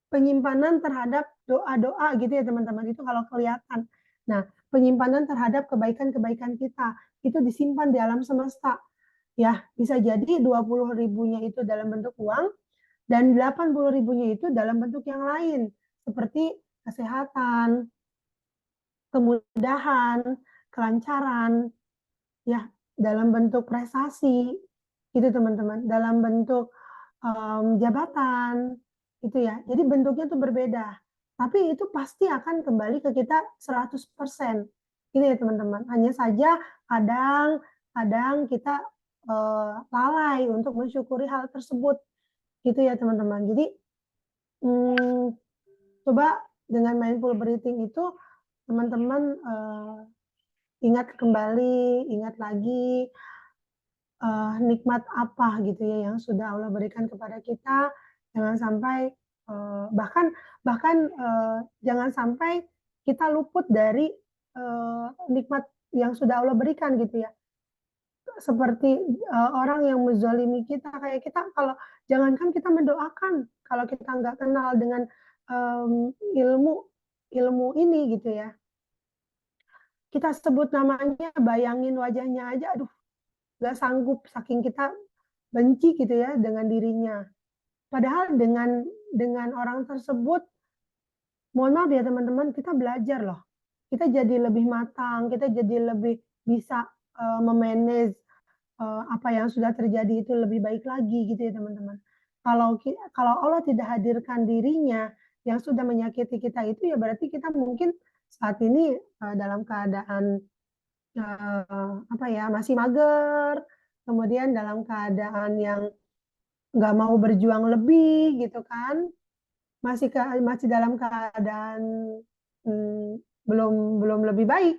Penyimpanan terhadap doa-doa gitu ya teman-teman, itu kalau kelihatan. Nah, penyimpanan terhadap kebaikan-kebaikan kita itu disimpan di alam semesta. Ya, bisa jadi 20.000-nya itu dalam bentuk uang dan 80.000-nya itu dalam bentuk yang lain seperti kesehatan, kemudahan, kelancaran, ya dalam bentuk prestasi, itu teman-teman, dalam bentuk jabatan, itu ya. Jadi bentuknya tuh berbeda, tapi itu pasti akan kembali ke kita 100%. Gitu ya teman-teman. Hanya saja kadang kita lalai untuk mensyukuri hal tersebut, gitu ya teman-teman. Jadi coba dengan mindful breathing itu teman-teman ingat kembali, ingat lagi nikmat apa gitu ya yang sudah Allah berikan kepada kita. Jangan sampai bahkan jangan sampai kita luput dari nikmat yang sudah Allah berikan gitu ya. Seperti orang yang menzalimi kita, kayak kita kalau jangankan kita mendoakan, kalau kita nggak kenal dengan ilmu ini gitu ya, kita sebut namanya, bayangin wajahnya aja, aduh nggak sanggup saking kita benci gitu ya dengan dirinya. Padahal dengan orang tersebut, mohon maaf ya teman-teman, kita belajar loh. Kita jadi lebih matang, kita jadi lebih bisa memanage apa yang sudah terjadi itu lebih baik lagi gitu ya teman-teman. Kalau Allah tidak hadirkan dirinya yang sudah menyakiti kita itu ya berarti kita mungkin saat ini dalam keadaan apa ya masih mager, kemudian dalam keadaan yang nggak mau berjuang lebih gitu kan, masih dalam keadaan belum lebih baik.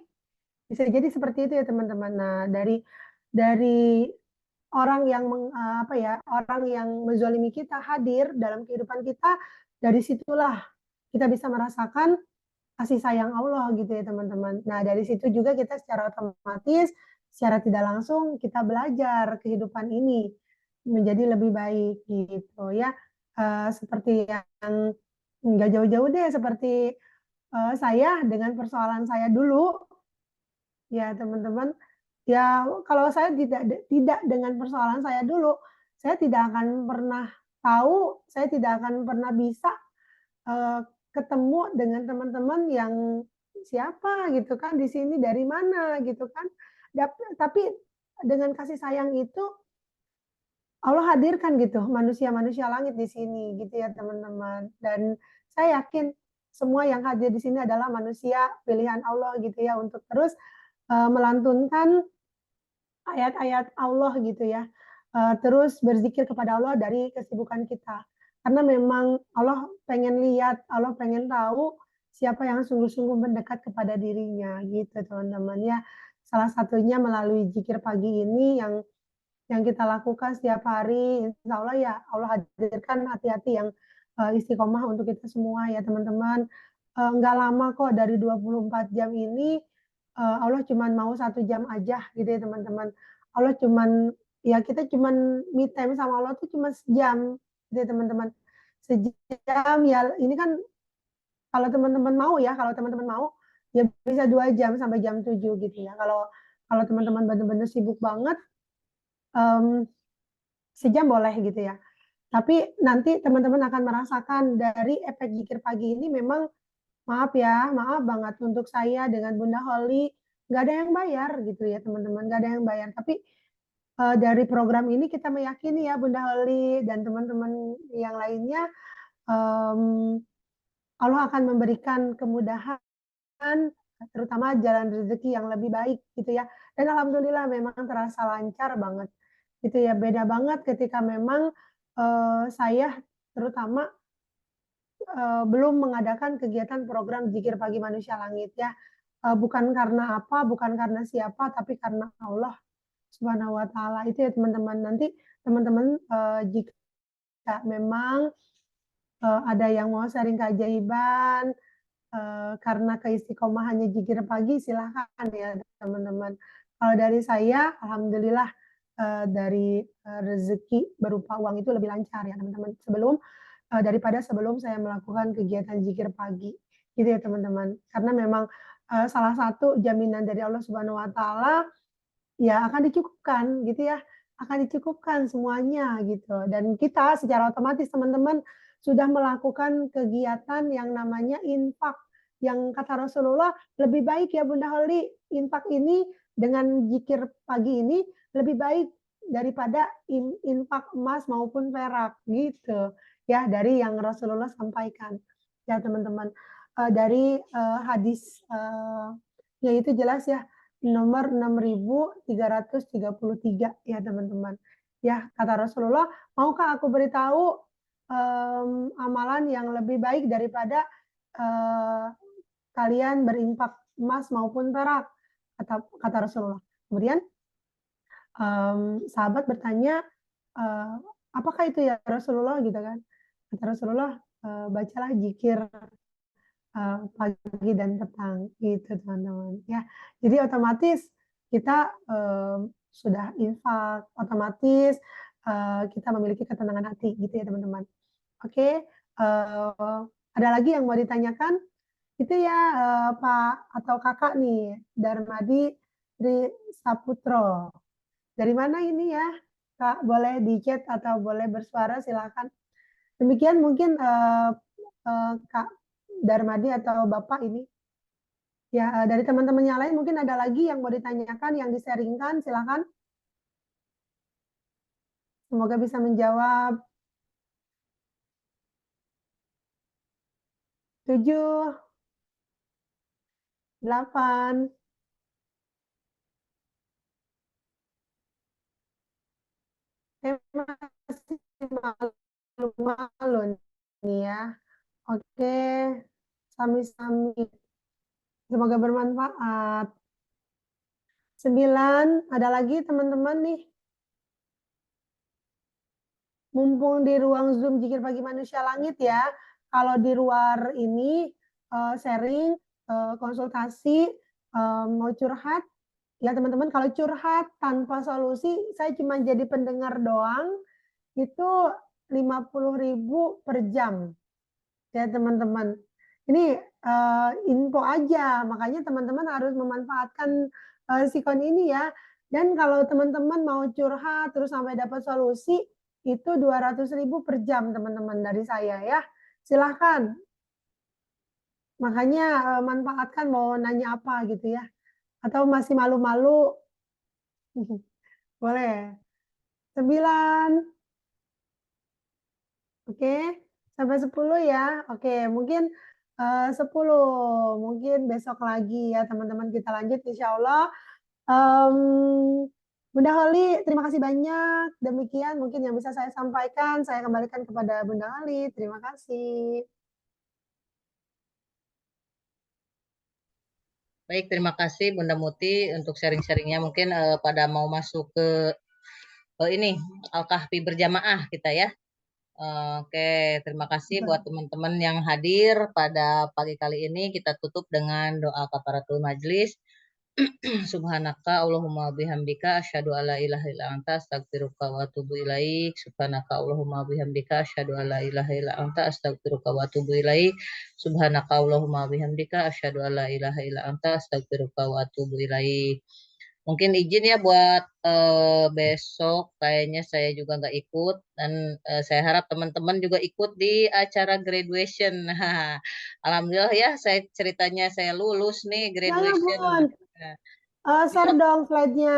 Bisa jadi seperti itu ya teman-teman. Nah dari orang yang apa ya, orang yang menzalimi kita hadir dalam kehidupan kita, dari situlah kita bisa merasakan kasih sayang Allah gitu ya teman-teman. Nah dari situ juga kita secara otomatis, secara tidak langsung kita belajar kehidupan ini menjadi lebih baik gitu ya. Seperti yang nggak jauh-jauh deh, seperti saya dengan persoalan saya dulu, ya teman-teman. Ya, kalau saya tidak dengan persoalan saya dulu, saya tidak akan pernah tahu, saya tidak akan pernah bisa ketemu dengan teman-teman yang siapa gitu kan, di sini dari mana gitu kan. Tapi dengan kasih sayang itu Allah hadirkan gitu manusia-manusia langit di sini gitu ya teman-teman. Dan saya yakin semua yang hadir di sini adalah manusia pilihan Allah gitu ya untuk terus melantunkan ayat-ayat Allah gitu ya, terus berzikir kepada Allah dari kesibukan kita. Karena memang Allah pengen lihat, Allah pengen tahu siapa yang sungguh-sungguh mendekat kepada dirinya gitu teman-teman ya. Salah satunya melalui zikir pagi ini yang kita lakukan setiap hari, insya Allah ya Allah hadirkan hati-hati yang istiqomah untuk kita semua ya teman-teman. Nggak lama kok dari 24 jam ini, Allah cuma mau 1 jam aja gitu ya teman-teman. Allah cuman ya kita cuman me time sama Allah tuh cuma sejam gitu ya teman-teman. Sejam ya ini kan kalau teman-teman mau ya, kalau teman-teman mau ya bisa 2 jam sampai jam 7 gitu ya. Kalau teman-teman benar-benar sibuk banget, sejam boleh gitu ya. Tapi nanti teman-teman akan merasakan dari efek zikir pagi ini memang maaf ya, maaf banget untuk saya dengan Bunda Holly, nggak ada yang bayar gitu ya teman-teman, nggak ada yang bayar. Tapi dari program ini kita meyakini ya Bunda Holly dan teman-teman yang lainnya, Allah akan memberikan kemudahan, terutama jalan rezeki yang lebih baik gitu ya. Dan alhamdulillah memang terasa lancar banget gitu ya. Beda banget ketika memang saya terutama belum mengadakan kegiatan program Zikir Pagi Manusia Langit ya. Bukan karena apa, bukan karena siapa, tapi karena Allah Subhanahu wa taala. Itu ya teman-teman. Nanti teman-teman jika memang ada yang mau sharing keajaiban karena keistiqomahannya Zikir Pagi, silahkan ya teman-teman. Kalau dari saya, alhamdulillah dari rezeki berupa uang itu lebih lancar ya teman-teman. Daripada sebelum saya melakukan kegiatan zikir pagi, gitu ya teman-teman. Karena memang salah satu jaminan dari Allah Subhanahu Wa Taala ya akan dicukupkan, gitu ya, akan dicukupkan semuanya gitu. Dan kita secara otomatis teman-teman sudah melakukan kegiatan yang namanya infak, yang kata Rasulullah lebih baik ya Bunda Holly, infak ini dengan zikir pagi ini lebih baik daripada infak emas maupun perak gitu ya, dari yang Rasulullah sampaikan ya teman-teman. Dari hadis itu jelas ya, nomor 6333 ya teman-teman. Ya kata Rasulullah, maukah aku beritahu amalan yang lebih baik daripada kalian berinfak emas maupun perak, kata Rasulullah. Kemudian sahabat bertanya, apakah itu ya Rasulullah gitu kan? Kata Rasulullah, bacalah zikir pagi dan petang gitu teman-teman ya. Jadi otomatis kita sudah infak, otomatis kita memiliki ketenangan hati gitu ya teman-teman. Oke, ada lagi yang mau ditanyakan? Itu ya Pak atau Kakak nih, Darmadi Tri Saputro. Dari mana ini ya? Kak, boleh di chat atau boleh bersuara, silakan. Demikian mungkin Kak Darmadi atau Bapak ini. Ya, dari teman-teman yang lain mungkin ada lagi yang mau ditanyakan, yang disaringkan, silakan. Semoga bisa menjawab. 7, 8, masih malu-malu nih ya. Oke, sami-sami. Semoga bermanfaat. 9, ada lagi teman-teman nih. Mumpung di ruang Zoom Zikir Pagi Manusia Langit ya. Kalau di luar ini sharing, konsultasi, mau curhat, ya teman-teman kalau curhat tanpa solusi, saya cuma jadi pendengar doang, itu 50.000 per jam. Ya teman-teman. Ini info aja, makanya teman-teman harus memanfaatkan sikon ini ya. Dan kalau teman-teman mau curhat terus sampai dapat solusi, itu 200.000 per jam teman-teman dari saya ya. Silahkan. Makanya manfaatkan mau nanya apa gitu ya. Atau masih malu-malu, boleh. 9, oke. Sampai 10 ya. Oke, mungkin 10, mungkin besok lagi ya teman-teman kita lanjut insya Allah. Bunda Holi, terima kasih banyak. Demikian mungkin yang bisa saya sampaikan. Saya kembalikan kepada Bunda Holi. Terima kasih. Baik, terima kasih Bunda Muti untuk sharing-sharingnya. Mungkin pada mau masuk ke ini Al-Kahfi berjamaah kita ya. Oke, terima kasih buat teman-teman yang hadir pada pagi kali ini. Kita tutup dengan doa kafaratul majlis. Subhanaka Allahumma bihamdika asyhadu alla ilaha illa anta astaghfiruka wa atubu ilaik. Subhanaka Allahumma bihamdika asyhadu alla ilaha illa anta astaghfiruka wa atubu ilaik. Subhanaka Allahumma bihamdika asyhadu alla ilaha illa anta astaghfiruka wa atubu ilaik. Mungkin izin ya buat besok kayaknya saya juga nggak ikut dan saya harap teman-teman juga ikut di acara graduation. Nah, alhamdulillah ya saya ceritanya saya lulus nih Jangan graduation. Bun, Nah, share dong slide-nya.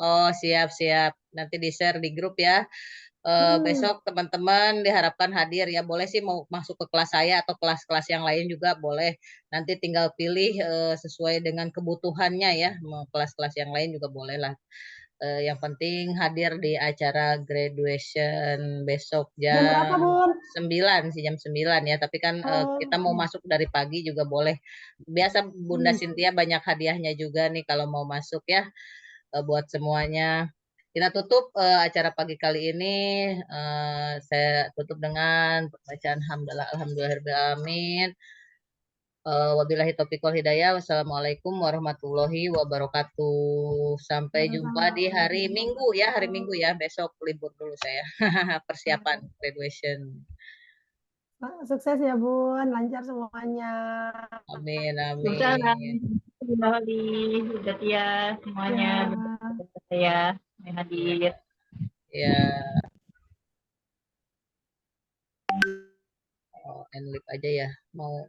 oh siap-siap nanti di share di grup ya. Besok teman-teman diharapkan hadir ya. Boleh sih mau masuk ke kelas saya atau kelas-kelas yang lain juga boleh. Nanti tinggal pilih sesuai dengan kebutuhannya ya. Mau kelas-kelas yang lain juga boleh lah. Yang penting hadir di acara graduation besok Jam berapa jam Bun? 9 sih, jam 9 ya. Tapi kan kita mau masuk dari pagi juga boleh. Biasa Bunda Cynthia banyak hadiahnya juga nih kalau mau masuk ya buat semuanya. Kita tutup acara pagi kali ini. Saya tutup dengan bacaan hamdalah alhamdulillahirobbilalamin. Wabillahi taufiq wal hidayah. Wassalamualaikum warahmatullahi wabarakatuh. Sampai jumpa di hari Minggu ya, hari Minggu ya. Besok libur dulu saya. Persiapan graduation. Sukses ya Bun, lancar semuanya. Amin, Sukses amin. Bunda Holi, Bunda Tia, semuanya. Ya. Saya yang hadir. Ya. Oh, end aja ya. Mau